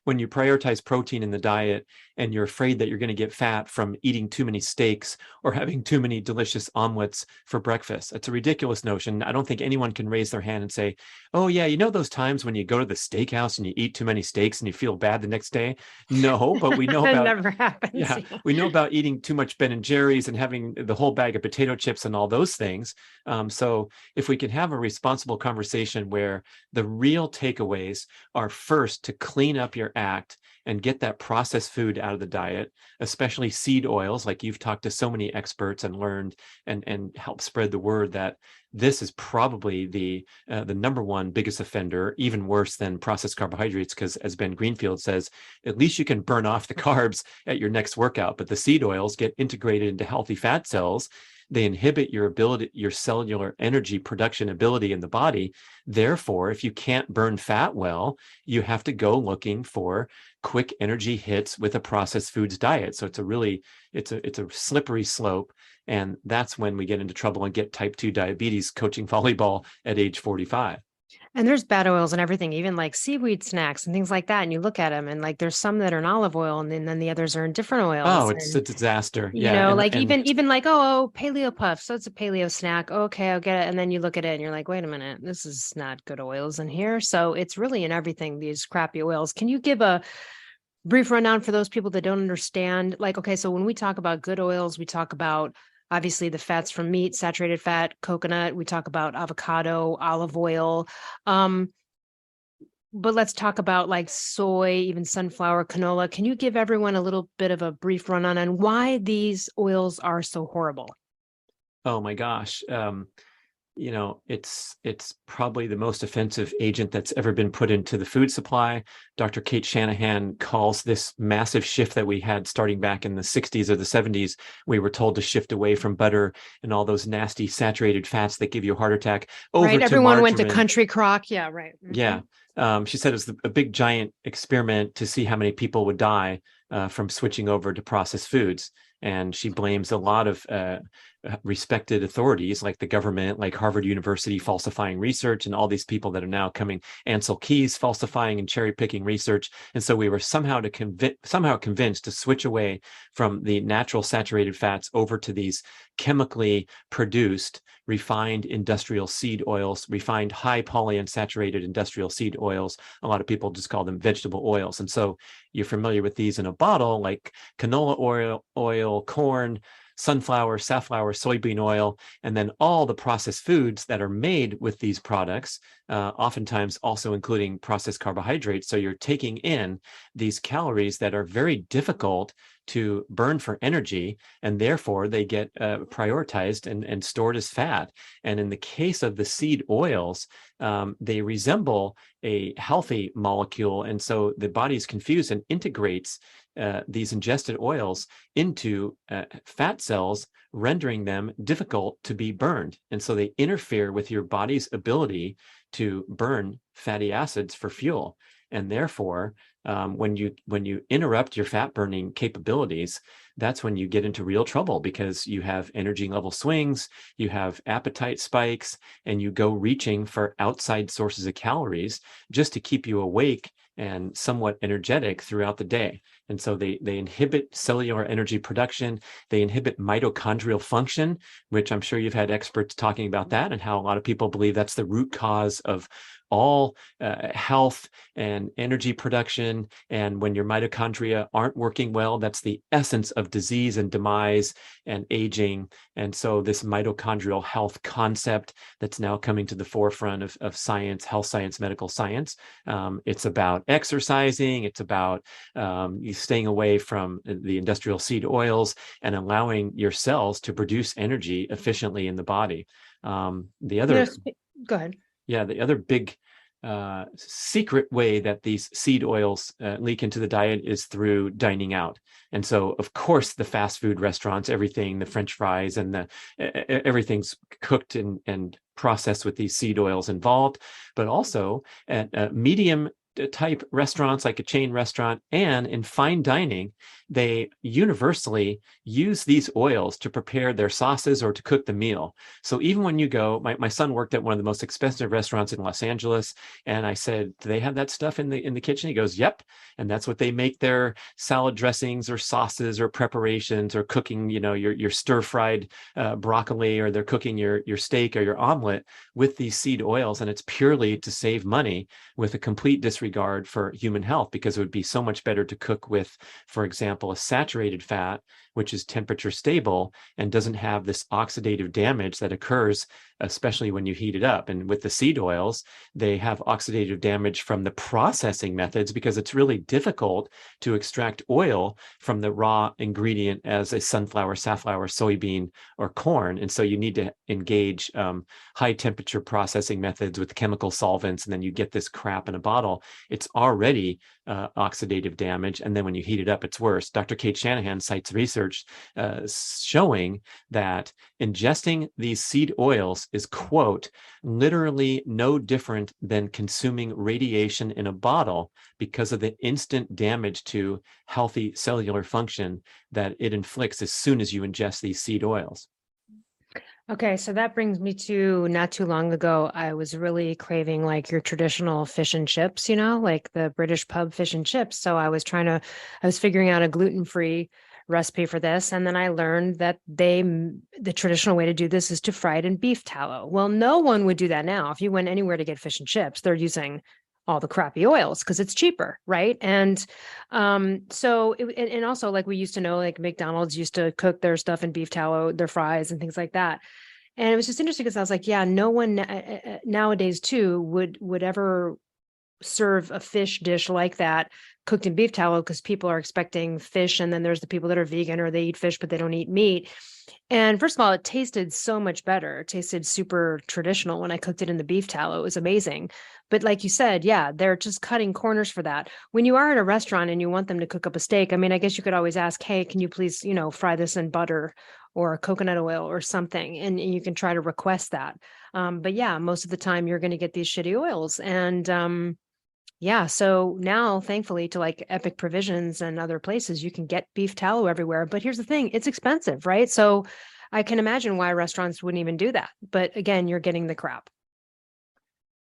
when you prioritize protein in the diet and you're afraid that you're going to get fat from eating too many steaks or having too many delicious omelets for breakfast. It's a ridiculous notion. I don't think anyone can raise their hand and say, oh yeah, those times when you go to the steakhouse and you eat too many steaks and you feel bad the next day? No, but we know about never happens. Yeah, we know about eating too much Ben and Jerry's and having the whole bag of potato chips and all those things. So if we can have a responsible conversation where the real takeaways are first to clean up your act and get that processed food out of the diet, especially seed oils, like you've talked to so many experts and learned and helped spread the word that this is probably the number one biggest offender, even worse than processed carbohydrates, because as Ben Greenfield says, at least you can burn off the carbs at your next workout, but the seed oils get integrated into healthy fat cells. They inhibit your cellular energy production ability in the body. Therefore, if you can't burn fat well, you have to go looking for quick energy hits with a processed foods diet. So it's a slippery slope. And that's when we get into trouble and get type 2 diabetes coaching volleyball at age 45. And there's bad oils and everything, even like seaweed snacks and things like that. And you look at them and like there's some that are in olive oil and then the others are in different oils. Oh, it's a disaster. Yeah. Even like, paleo puff. So it's a paleo snack. Okay, I'll get it. And then you look at it and you're like, wait a minute, this is not good oils in here. So it's really in everything, these crappy oils. Can you give a brief rundown for those people that don't understand? Like, okay, so when we talk about good oils, we talk about obviously the fats from meat, saturated fat, coconut. We talk about avocado, olive oil. But let's talk about like soy, even sunflower, canola. Can you give everyone a little bit of a brief rundown on why these oils are so horrible? Oh my gosh. It's probably the most offensive agent that's ever been put into the food supply. Dr. Kate Shanahan calls this massive shift that we had starting back in the 60s or the 70s. We were told to shift away from butter and all those nasty saturated fats that give you a heart attack. Everyone went to country crock. Yeah, right. Mm-hmm. Yeah. She said it was a big, giant experiment to see how many people would die from switching over to processed foods. And she blames a lot of respected authorities like the government, like Harvard University falsifying research, and all these people that are now coming, Ansel Keys falsifying and cherry picking research. And so we were somehow convinced to switch away from the natural saturated fats over to these chemically produced refined industrial seed oils, refined high polyunsaturated industrial seed oils. A lot of people just call them vegetable oils. And so you're familiar with these in a bottle, like canola oil, corn, sunflower, safflower, soybean oil, and then all the processed foods that are made with these products, oftentimes also including processed carbohydrates. So you're taking in these calories that are very difficult to burn for energy, and therefore they get prioritized and stored as fat. And in the case of the seed oils, they resemble a healthy molecule. And so the body is confused and integrates these ingested oils into fat cells, rendering them difficult to be burned. And so they interfere with your body's ability to burn fatty acids for fuel. And therefore, when you interrupt your fat burning capabilities, that's when you get into real trouble, because you have energy level swings, you have appetite spikes, and you go reaching for outside sources of calories just to keep you awake and somewhat energetic throughout the day. And so they inhibit cellular energy production. They inhibit mitochondrial function, which I'm sure you've had experts talking about that and how a lot of people believe that's the root cause of all health and energy production. And when your mitochondria aren't working well, that's the essence of disease and demise and aging. And so this mitochondrial health concept that's now coming to the forefront of science, health science, medical science. It's about exercising. It's about you staying away from the industrial seed oils and allowing your cells to produce energy efficiently in the body. The other, go ahead. Yeah, the other big secret way that these seed oils leak into the diet is through dining out. And so, of course, the fast food restaurants, everything, the French fries and everything's cooked and processed with these seed oils involved, but also at medium type restaurants like a chain restaurant and in fine dining, they universally use these oils to prepare their sauces or to cook the meal. So even when you go, my son worked at one of the most expensive restaurants in Los Angeles, and I said, do they have that stuff in the kitchen? He goes, yep. And that's what they make their salad dressings or sauces or preparations or cooking, your stir-fried broccoli, or they're cooking your steak or your omelet with these seed oils. And it's purely to save money with a complete disregard for human health, because it would be so much better to cook with, for example, a saturated fat, which is temperature stable and doesn't have this oxidative damage that occurs, especially when you heat it up. And with the seed oils, they have oxidative damage from the processing methods, because it's really difficult to extract oil from the raw ingredient as a sunflower, safflower, soybean, or corn. And so you need to engage high temperature processing methods with chemical solvents, and then you get this crap in a bottle. It's already oxidative damage. And then when you heat it up, it's worse. Dr. Kate Shanahan cites research showing that ingesting these seed oils is, quote, literally no different than consuming radiation in a bottle, because of the instant damage to healthy cellular function that it inflicts as soon as you ingest these seed oils. Okay, so that brings me to not too long ago, I was really craving like your traditional fish and chips, like the British pub fish and chips. So I was figuring out a gluten-free recipe for this. And then I learned that the traditional way to do this is to fry it in beef tallow. Well, no one would do that now. If you went anywhere to get fish and chips, they're using all the crappy oils because it's cheaper, right? And and also, like, we used to know, like McDonald's used to cook their stuff in beef tallow, their fries and things like that. And it was just interesting because I was like, yeah, no one nowadays too would ever serve a fish dish like that cooked in beef tallow, because people are expecting fish, and then there's the people that are vegan or they eat fish but they don't eat meat. And first of all, it tasted so much better. It tasted super traditional when I cooked it in the beef tallow. It was amazing. But like you said, yeah, they're just cutting corners for that. When you are at a restaurant and you want them to cook up a steak, I mean, I guess you could always ask, hey, can you please, fry this in butter or coconut oil or something? And you can try to request that. But yeah, most of the time you're going to get these shitty oils. And yeah, so now, thankfully, to like Epic Provisions and other places, you can get beef tallow everywhere. But here's the thing, it's expensive, right? So I can imagine why restaurants wouldn't even do that. But again, you're getting the crap.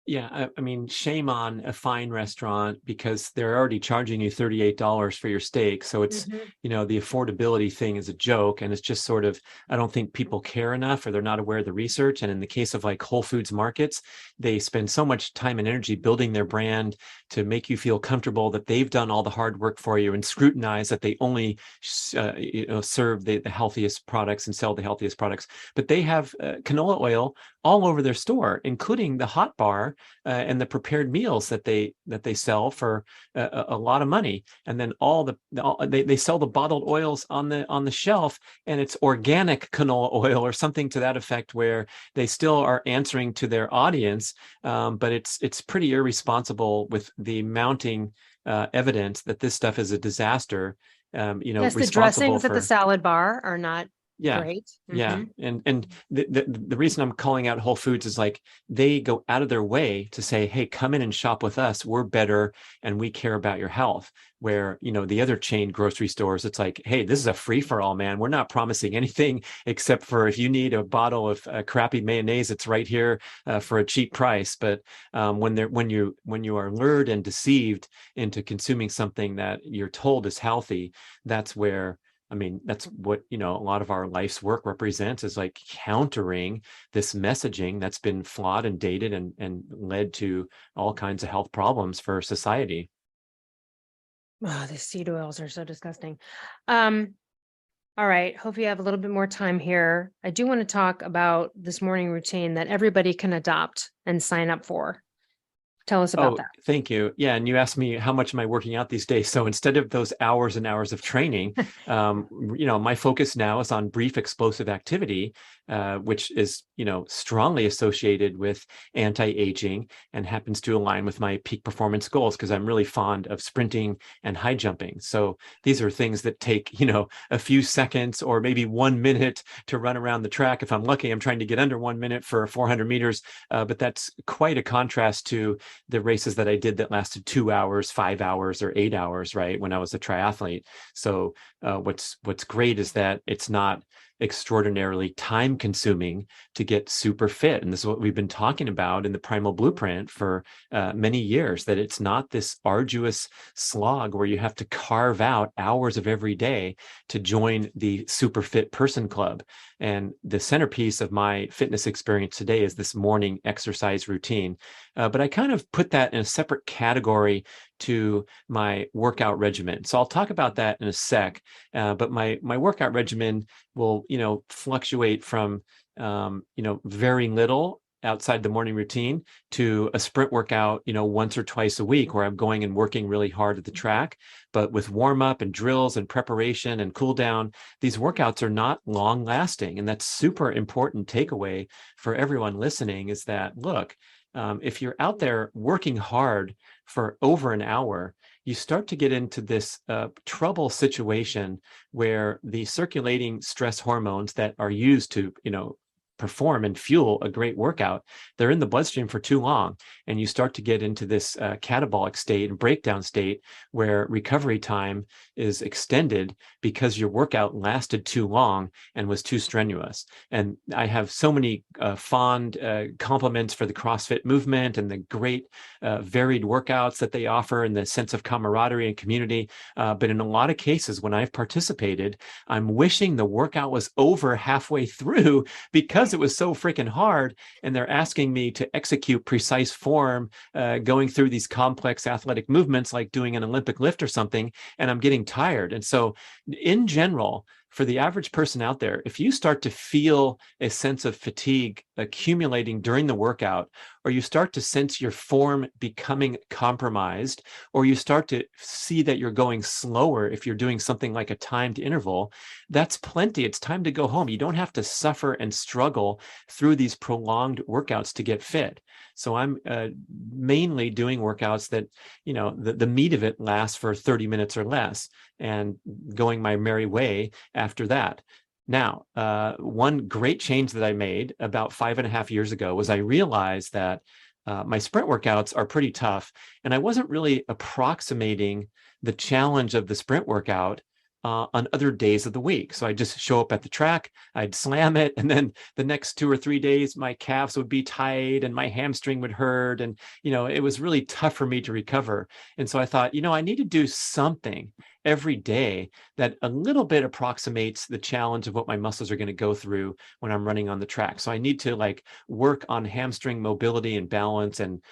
Yeah, I mean, shame on a fine restaurant, because they're already charging you $38 for your steak. So it's, the affordability thing is a joke. And it's just sort of, I don't think people care enough, or they're not aware of the research. And in the case of like Whole Foods markets, they spend so much time and energy building their brand to make you feel comfortable that they've done all the hard work for you, and scrutinize that they only serve the healthiest products and sell the healthiest products. But they have canola oil all over their store, including the hot bar and the prepared meals that they sell for a lot of money. And then they sell the bottled oils on the shelf, and it's organic canola oil or something to that effect, where they still are answering to their audience, but it's pretty irresponsible with the mounting evidence that this stuff is a disaster. Yes, the dressings at the salad bar are not great. Yeah. And the reason I'm calling out Whole Foods is like, they go out of their way to say, hey, come in and shop with us. We're better and we care about your health. Where, the other chain grocery stores, it's like, hey, this is a free for all, man. We're not promising anything except for if you need a bottle of crappy mayonnaise, it's right here for a cheap price. But when you are lured and deceived into consuming something that you're told is healthy, that's where I mean, that's what, a lot of our life's work represents, is like countering this messaging that's been flawed and dated and led to all kinds of health problems for society. Oh, the seed oils are so disgusting. All right. Hope you have a little bit more time here. I do want to talk about this morning routine that everybody can adopt and sign up for. Tell us about Oh, that. thank you. Yeah, and you asked me how much am I working out these days. So instead of those hours and hours of training, my focus now is on brief explosive activity, which is, strongly associated with anti-aging and happens to align with my peak performance goals, because I'm really fond of sprinting and high jumping. So these are things that take, a few seconds or maybe 1 minute to run around the track. If I'm lucky, I'm trying to get under 1 minute for 400 meters, but that's quite a contrast to the races that I did that lasted 2 hours, 5 hours, or 8 hours, right, when I was a triathlete. So what's great is that it's not extraordinarily time consuming to get super fit. And this is what we've been talking about in the Primal Blueprint for many years, that it's not this arduous slog where you have to carve out hours of every day to join the super fit person club. And the centerpiece of my fitness experience today is this morning exercise routine. But I kind of put that in a separate category to my workout regimen. So I'll talk about that in a sec. But my workout regimen will, fluctuate from, very little outside the morning routine to a sprint workout, once or twice a week, where I'm going and working really hard at the track. But with warm up and drills and preparation and cool down, these workouts are not long lasting. And that's super important takeaway for everyone listening, is that, look, if you're out there working hard for over an hour, you start to get into this trouble situation where the circulating stress hormones that are used to, perform and fuel a great workout, they're in the bloodstream for too long. And you start to get into this catabolic state and breakdown state where recovery time is extended because your workout lasted too long and was too strenuous. And I have so many fond compliments for the CrossFit movement and the great varied workouts that they offer and the sense of camaraderie and community. But in a lot of cases, when I've participated, I'm wishing the workout was over halfway through because it was so freaking hard, and they're asking me to execute precise form, going through these complex athletic movements like doing an Olympic lift or something, and I'm getting tired. And so in general, for the average person out there, if you start to feel a sense of fatigue accumulating during the workout, or you start to sense your form becoming compromised, or you start to see that you're going slower if you're doing something like a timed interval, that's plenty. It's time to go home. You don't have to suffer and struggle through these prolonged workouts to get fit. So I'm mainly doing workouts that, the meat of it lasts for 30 minutes or less, and going my merry way after that. Now, one great change that I made about 5.5 years ago was I realized that my sprint workouts are pretty tough, and I wasn't really approximating the challenge of the sprint workout on other days of the week. So I just show up at the track, I'd slam it, and then the next 2 or 3 days, my calves would be tight and my hamstring would hurt. And, it was really tough for me to recover. And so I thought, I need to do something every day that a little bit approximates the challenge of what my muscles are going to go through when I'm running on the track. So I need to work on hamstring mobility and balance and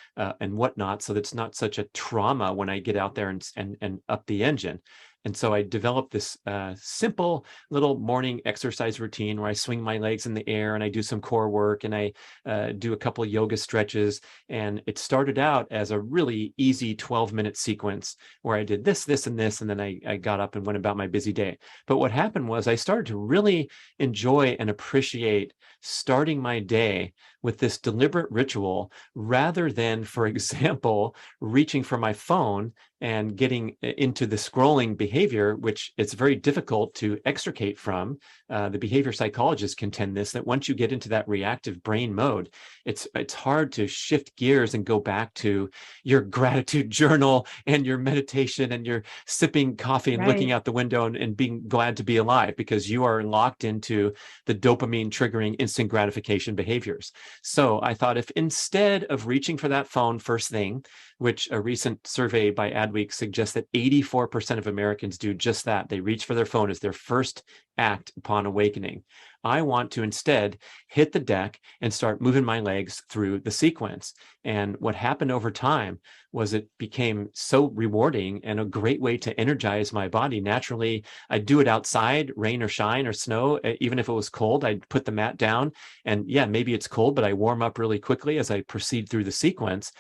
whatnot, so that it's not such a trauma when I get out there and up the engine. And so I developed this simple little morning exercise routine where I swing my legs in the air and I do some core work and I do a couple of yoga stretches. And it started out as a really easy 12-minute sequence where I did this, and this, and then I got up and went about my busy day. But what happened was I started to really enjoy and appreciate starting my day with this deliberate ritual, rather than, for example, reaching for my phone and getting into the scrolling behavior, which it's very difficult to extricate from. The behavior psychologists contend that once you get into that reactive brain mode, it's hard to shift gears and go back to your gratitude journal and your meditation and your sipping coffee and looking out the window and being glad to be alive, because you are locked into the dopamine triggering instant gratification behaviors. So I thought, if instead of reaching for that phone first thing, which a recent survey by Adweek suggests that 84% of Americans do just that, they reach for their phone as their first act upon awakening. I want to instead hit the deck and start moving my legs through the sequence. And what happened over time was it became so rewarding and a great way to energize my body. Naturally, I'd do it outside, rain or shine or snow. Even if it was cold, I'd put the mat down. And yeah, maybe it's cold, but I warm up really quickly as I proceed through the sequence.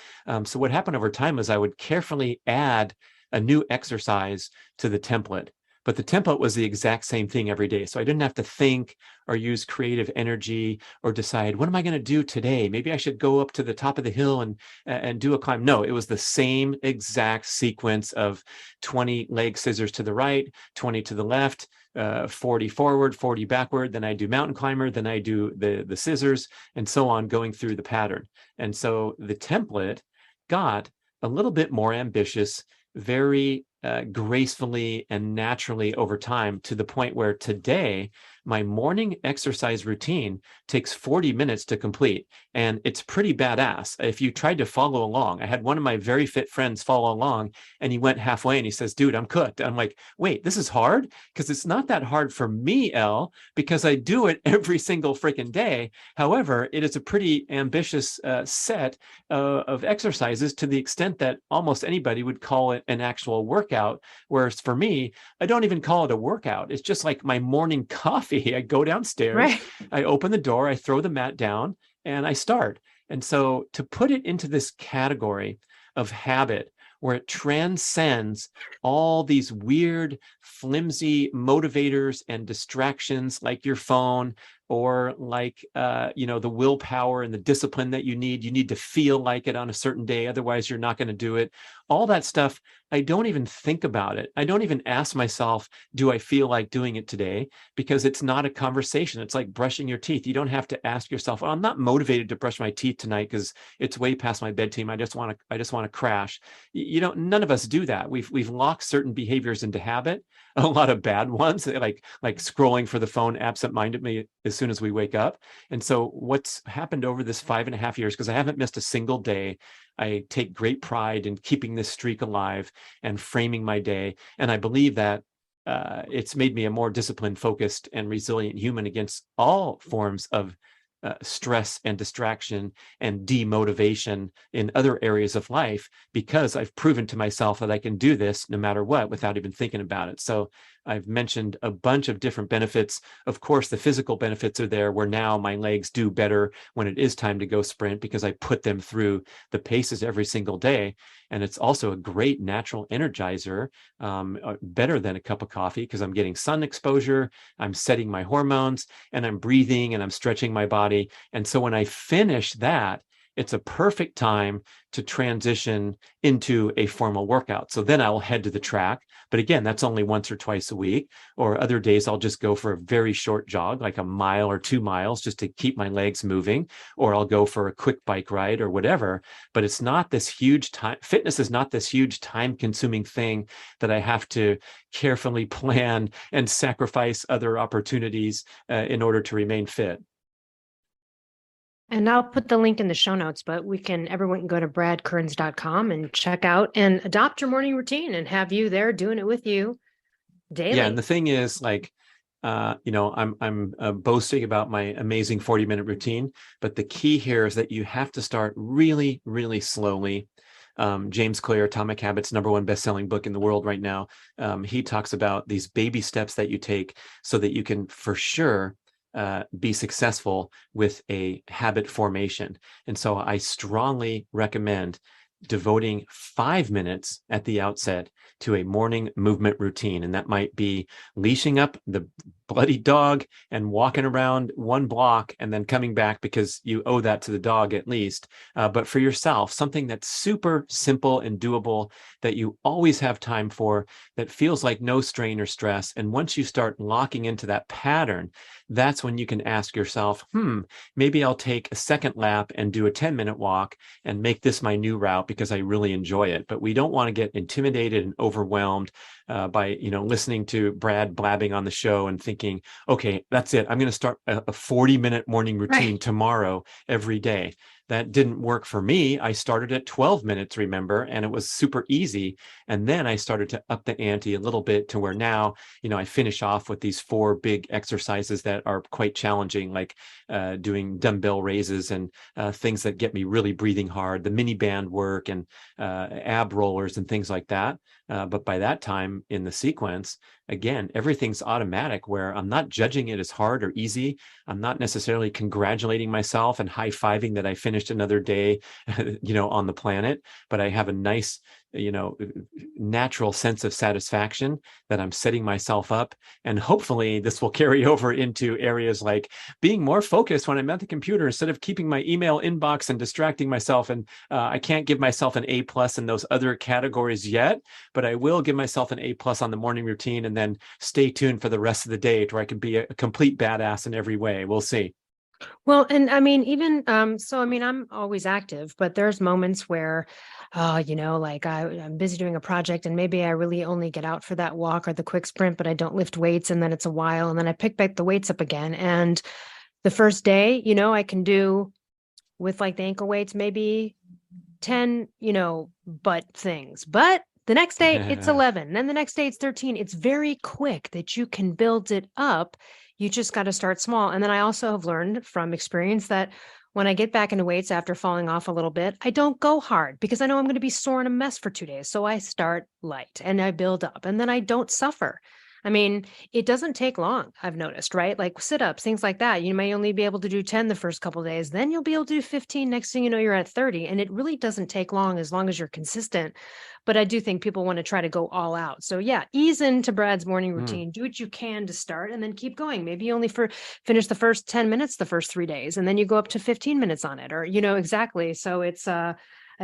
So what happened over time is I would carefully add a new exercise to the template. But the template was the exact same thing every day. So I didn't have to think or use creative energy or decide, what am I going to do today? Maybe I should go up to the top of the hill and do a climb. No, it was the same exact sequence of 20 leg scissors to the right, 20 to the left, 40 forward, 40 backward. Then I do mountain climber. Then I do the scissors and so on, going through the pattern. And so the template got a little bit more ambitious, very gracefully and naturally over time, to the point where today my morning exercise routine takes 40 minutes to complete. And it's pretty badass. If you tried to follow along, I had one of my very fit friends follow along, and he went halfway and he says, dude, I'm cooked. I'm like, wait, this is hard? Because it's not that hard for me, Elle, because I do it every single freaking day. However, it is a pretty ambitious set of exercises, to the extent that almost anybody would call it an actual workout. Whereas for me, I don't even call it a workout. It's just like my morning coffee. I go downstairs, right. I open the door, I throw the mat down, and I start. And so to put it into this category of habit, where it transcends all these weird, flimsy motivators and distractions like your phone, or like, the willpower and the discipline that you need to feel like it on a certain day. Otherwise, you're not going to do it. All that stuff, I don't even think about it. I don't even ask myself, do I feel like doing it today? Because it's not a conversation. It's like brushing your teeth. You don't have to ask yourself, oh, I'm not motivated to brush my teeth tonight because it's way past my bedtime. I just want to crash. None of us do that. We've locked certain behaviors into habit, a lot of bad ones, like scrolling for the phone absentmindedly as soon as we wake up. And so what's happened over this 5.5 years, because I haven't missed a single day, I take great pride in keeping this streak alive and framing my day. And I believe that it's made me a more disciplined, focused, and resilient human against all forms of stress and distraction and demotivation in other areas of life, because I've proven to myself that I can do this no matter what without even thinking about it. So I've mentioned a bunch of different benefits. Of course, the physical benefits are there, where now my legs do better when it is time to go sprint, because I put them through the paces every single day. And it's also a great natural energizer, better than a cup of coffee, because I'm getting sun exposure, I'm setting my hormones, and I'm breathing and I'm stretching my body. And so when I finish that, it's a perfect time to transition into a formal workout. So then I'll head to the track. But again, that's only once or twice a week. Or other days, I'll just go for a very short jog, like a mile or 2 miles, just to keep my legs moving. Or I'll go for a quick bike ride or whatever. But it's not this huge time. Fitness is not this huge time-consuming thing that I have to carefully plan and sacrifice other opportunities in order to remain fit. And I'll put the link in the show notes, but everyone can go to bradkearns.com and check out and adopt your morning routine and have you there doing it with you daily. Yeah. And the thing is, I'm boasting about my amazing 40-minute routine, but the key here is that you have to start really, really slowly. James Clear, Atomic Habits, #1 best-selling book in the world right now. He talks about these baby steps that you take so that you can for sure be successful with a habit formation. And so I strongly recommend devoting 5 minutes at the outset to a morning movement routine. And that might be leashing up the bloody dog and walking around 1 block and then coming back, because you owe that to the dog at least. But for yourself, something that's super simple and doable, that you always have time for, that feels like no strain or stress. And once you start locking into that pattern, that's when you can ask yourself, maybe I'll take a second lap and do a 10-minute walk and make this my new route because I really enjoy it. But we don't want to get intimidated and overwhelmed by listening to Brad blabbing on the show and thinking, okay, that's it. I'm going to start a 40-minute morning routine tomorrow every day. That didn't work for me. I started at 12 minutes, remember, and it was super easy. And then I started to up the ante a little bit to where now, I finish off with these 4 big exercises that are quite challenging, like doing dumbbell raises and things that get me really breathing hard, the mini band work and ab rollers and things like that. But by that time in the sequence, again, everything's automatic where I'm not judging it as hard or easy. I'm not necessarily congratulating myself and high-fiving that I finished another day, on the planet, but I have a nice, natural sense of satisfaction that I'm setting myself up. And hopefully this will carry over into areas like being more focused when I'm at the computer instead of keeping my email inbox and distracting myself. And I can't give myself an A+ in those other categories yet, but I will give myself an A+ on the morning routine, and then stay tuned for the rest of the day to where I can be a complete badass in every way. We'll see. Well, and I mean, even I'm always active, but there's moments where, like I'm busy doing a project and maybe I really only get out for that walk or the quick sprint, but I don't lift weights, and then it's a while, and then I pick back the weights up again. And the first day, I can do with like the ankle weights, maybe 10, butt things, but the next day it's 11, then the next day it's 13. It's very quick that you can build it up. You just got to start small. And then I also have learned from experience that when I get back into weights after falling off a little bit, I don't go hard because I know I'm going to be sore and a mess for 2 days. So I start light and I build up, and then I don't suffer. I mean, it doesn't take long, I've noticed, right? Like sit-ups, things like that. You may only be able to do 10 the first couple of days. Then you'll be able to do 15. Next thing you know, you're at 30. And it really doesn't take long as you're consistent. But I do think people want to try to go all out. So yeah, ease into Brad's morning routine. Do what you can to start and then keep going. Maybe you only finish the first 10 minutes the first 3 days, and then you go up to 15 minutes on it, or, exactly. So it's, I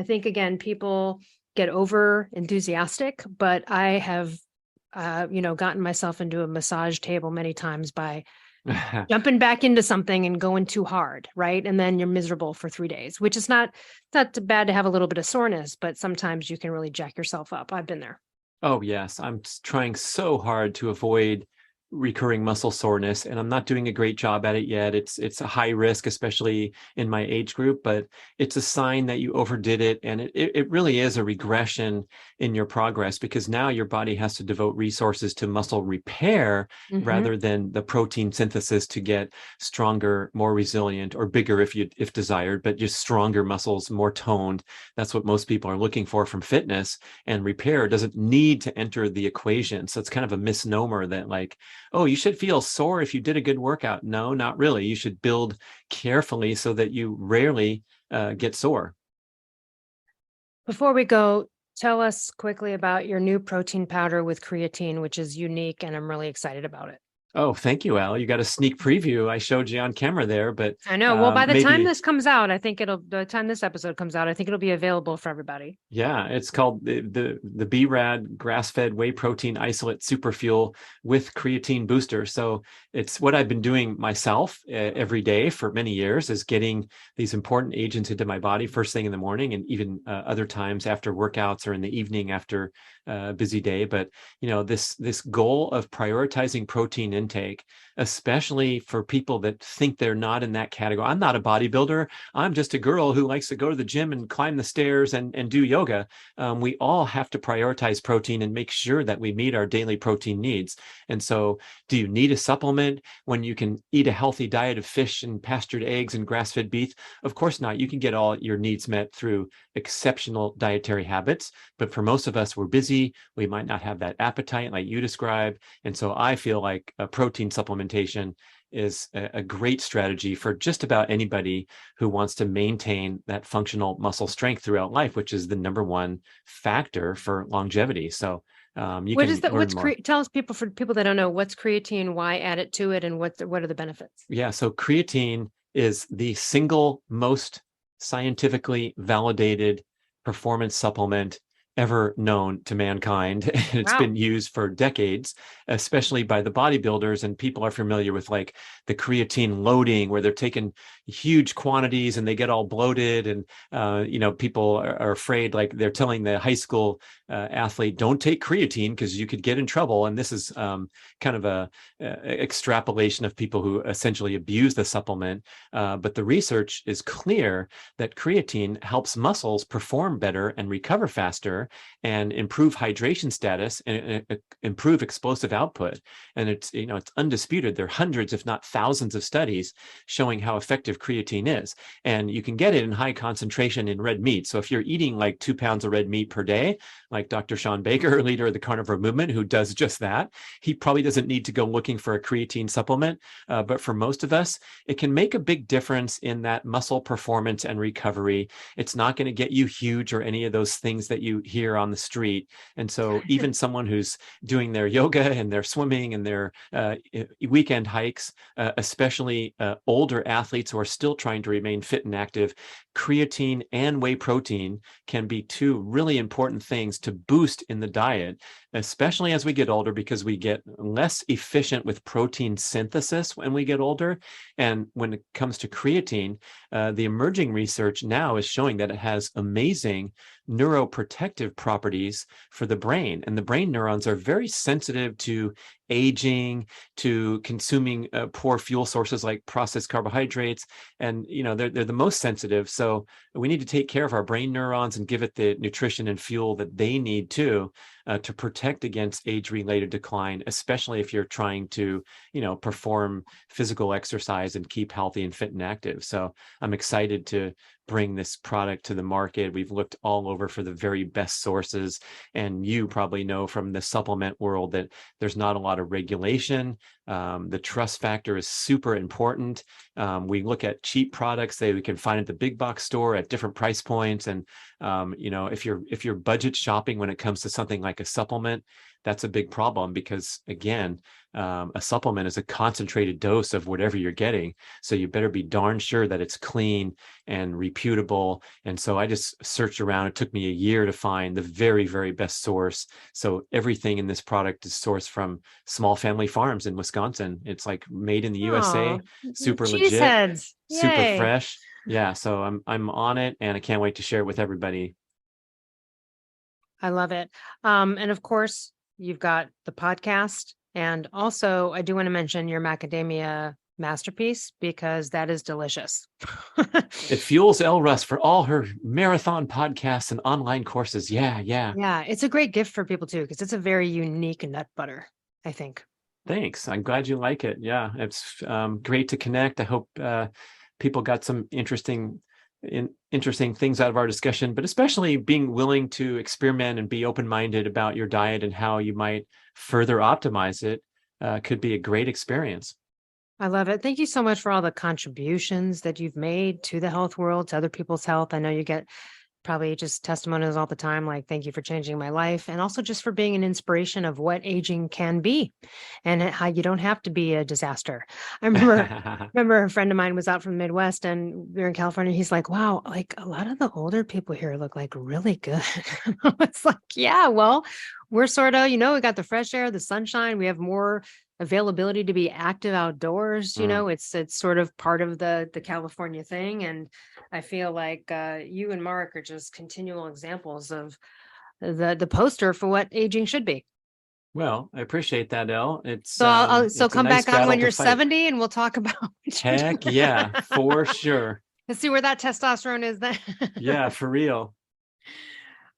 think, again, people get over enthusiastic, but I have gotten myself into a massage table many times by jumping back into something and going too hard, right? And then you're miserable for 3 days, which is not bad to have a little bit of soreness, but sometimes you can really jack yourself up. I've been there. Oh, yes. I'm trying so hard to avoid recurring muscle soreness, and I'm not doing a great job at it yet. It's a high risk, especially in my age group, but it's a sign that you overdid it. And it really is a regression in your progress, because now your body has to devote resources to muscle repair rather than the protein synthesis to get stronger, more resilient, or bigger if desired, but just stronger muscles, more toned. That's what most people are looking for from fitness, and repair doesn't need to enter the equation. So it's kind of a misnomer that like, oh, you should feel sore if you did a good workout. No, not really. You should build carefully so that you rarely get sore. Before we go, tell us quickly about your new protein powder with creatine, which is unique, and I'm really excited about it. Oh, thank you, Elle. You got a sneak preview. I showed you on camera there, but I know. Well, by the time this comes out, by the time this episode comes out, I think it'll be available for everybody. Yeah, it's called the B.rad grass-fed whey protein isolate super fuel with creatine booster. So it's what I've been doing myself every day for many years, is getting these important agents into my body first thing in the morning, and even other times after workouts or in the evening after a busy day. But this goal of prioritizing protein intake, especially for people that think they're not in that category. I'm not a bodybuilder. I'm just a girl who likes to go to the gym and climb the stairs and do yoga. We all have to prioritize protein and make sure that we meet our daily protein needs. And so, do you need a supplement when you can eat a healthy diet of fish and pastured eggs and grass-fed beef? Of course not. You can get all your needs met through exceptional dietary habits. But for most of us, we're busy. We might not have that appetite like you described. And so I feel like a protein supplementation is a great strategy for just about anybody who wants to maintain that functional muscle strength throughout life, which is the number one factor for longevity. So tell us, for people that don't know, what's creatine, why add it to it, and what are the benefits? Yeah, so creatine is the single most scientifically validated performance supplement ever known to mankind. It's Wow. been used for decades, especially by the bodybuilders, and people are familiar with like the creatine loading, where they're taking huge quantities and they get all bloated, and people are afraid, like they're telling the high school athlete, don't take creatine because you could get in trouble. And this is kind of a extrapolation of people who essentially abuse the supplement. But the research is clear that creatine helps muscles perform better and recover faster and improve hydration status and improve explosive output. And it's undisputed. There are hundreds, if not thousands, of studies showing how effective creatine is. And you can get it in high concentration in red meat. So if you're eating like 2 pounds of red meat per day, like Dr. Sean Baker, leader of the carnivore movement, who does just that, he probably doesn't need to go looking for a creatine supplement. But for most of us, it can make a big difference in that muscle performance and recovery. It's not going to get you huge or any of those things that you hear on the street. And so even someone who's doing their yoga and their swimming and their weekend hikes, especially older athletes who are still trying to remain fit and active, creatine and whey protein can be two really important things to boost in the diet, especially as we get older, because we get less efficient with protein synthesis when we get older. And when it comes to creatine, the emerging research now is showing that it has amazing neuroprotective properties for the brain. And the brain neurons are very sensitive to aging, to consuming poor fuel sources like processed carbohydrates. And, they're the most sensitive. So we need to take care of our brain neurons and give it the nutrition and fuel that they need to protect against age-related decline, especially if you're trying to, perform physical exercise and keep healthy and fit and active. So I'm excited to bring this product to the market. We've looked all over for the very best sources. And you probably know from the supplement world that there's not a lot of regulation. The trust factor is super important. We look at cheap products that we can find at the big box store at different price points. And, if you're budget shopping when it comes to something like a supplement, that's a big problem because, again, a supplement is a concentrated dose of whatever you're getting. So you better be darn sure that it's clean and reputable. And so I just searched around. It took me a year to find the very, very best source. So everything in this product is sourced from small family farms in Wisconsin. It's like made in the USA, super legit, Cheeseheads. super Yay. fresh. Yeah. So I'm on it and I can't wait to share it with everybody. I love it. And of course, you've got the podcast. And also, I do want to mention your macadamia masterpiece because that is delicious. It fuels Elle Russ for all her marathon podcasts and online courses. Yeah. Yeah, it's a great gift for people too, because it's a very unique nut butter, I think. Thanks. I'm glad you like it. Yeah, it's great to connect. I hope people got some interesting things out of our discussion, but especially being willing to experiment and be open-minded about your diet and how you might further optimize it could be a great experience. I love it. Thank you so much for all the contributions that you've made to the health world, to other people's health. I know you get probably just testimonials all the time, like, thank you for changing my life. And also just for being an inspiration of what aging can be and how you don't have to be a disaster. I remember a friend of mine was out from the Midwest and we were in California. He's like, wow, like a lot of the older people here look like really good. It's like, yeah, well, we're sort of, we got the fresh air, the sunshine. We have more availability to be active outdoors. It's sort of part of the California thing. And I feel like you and Mark are just continual examples of the poster for what aging should be. Well, I appreciate that, Elle. It's so it's come nice back on when to you're fight. 70 and we'll talk about Heck yeah, for sure. Let's see where that testosterone is then. Yeah, for real.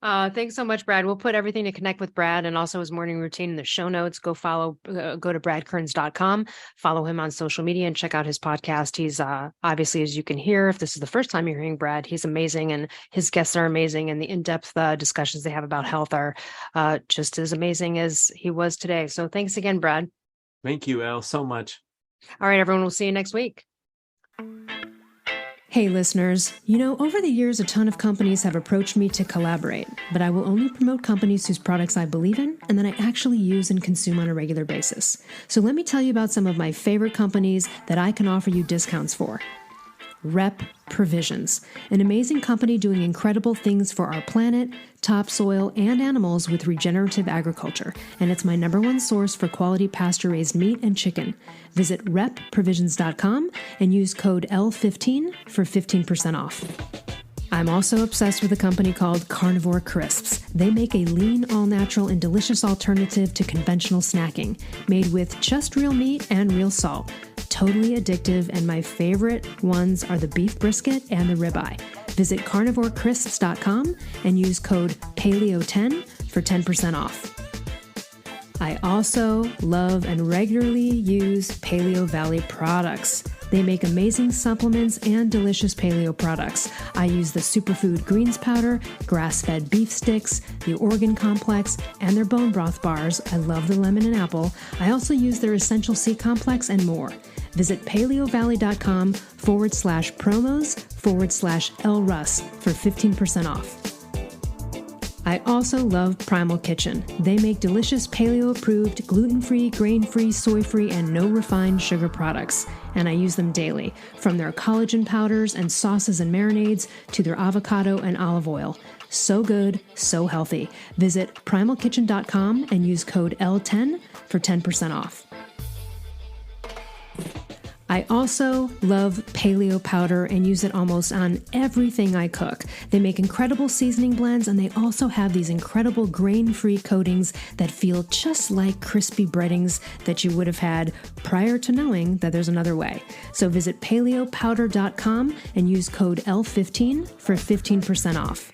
Thanks so much, Brad. We'll put everything to connect with Brad and also his morning routine in the show notes. Go to bradkearns.com, follow him on social media and check out his podcast. He's obviously, as you can hear, if this is the first time you're hearing Brad, he's amazing and his guests are amazing. And the in-depth discussions they have about health are just as amazing as he was today. So thanks again, Brad. Thank you, Elle, so much. All right, everyone. We'll see you next week. Hey listeners, over the years, a ton of companies have approached me to collaborate, but I will only promote companies whose products I believe in and that I actually use and consume on a regular basis. So let me tell you about some of my favorite companies that I can offer you discounts for. Rep Provisions, an amazing company doing incredible things for our planet, topsoil, and animals with regenerative agriculture. And it's my #1 source for quality pasture-raised meat and chicken. Visit repprovisions.com and use code L15 for 15% off. I'm also obsessed with a company called Carnivore Crisps. They make a lean, all-natural, and delicious alternative to conventional snacking, made with just real meat and real salt. Totally addictive, and my favorite ones are the beef brisket and the ribeye. Visit carnivorecrisps.com and use code PALEO10 for 10% off. I also love and regularly use Paleo Valley products. They make amazing supplements and delicious paleo products. I use the superfood greens powder, grass-fed beef sticks, the organ complex, and their bone broth bars. I love the lemon and apple. I also use their essential C complex and more. Visit paleovalley.com/promos/Elle Russ for 15% off. I also love Primal Kitchen. They make delicious paleo-approved, gluten-free, grain-free, soy-free, and no refined sugar products. And I use them daily, from their collagen powders and sauces and marinades to their avocado and olive oil. So good, so healthy. Visit primalkitchen.com and use code L10 for 10% off. I also love paleo powder and use it almost on everything I cook. They make incredible seasoning blends, and they also have these incredible grain-free coatings that feel just like crispy breadings that you would have had prior to knowing that there's another way. So visit paleopowder.com and use code L15 for 15% off.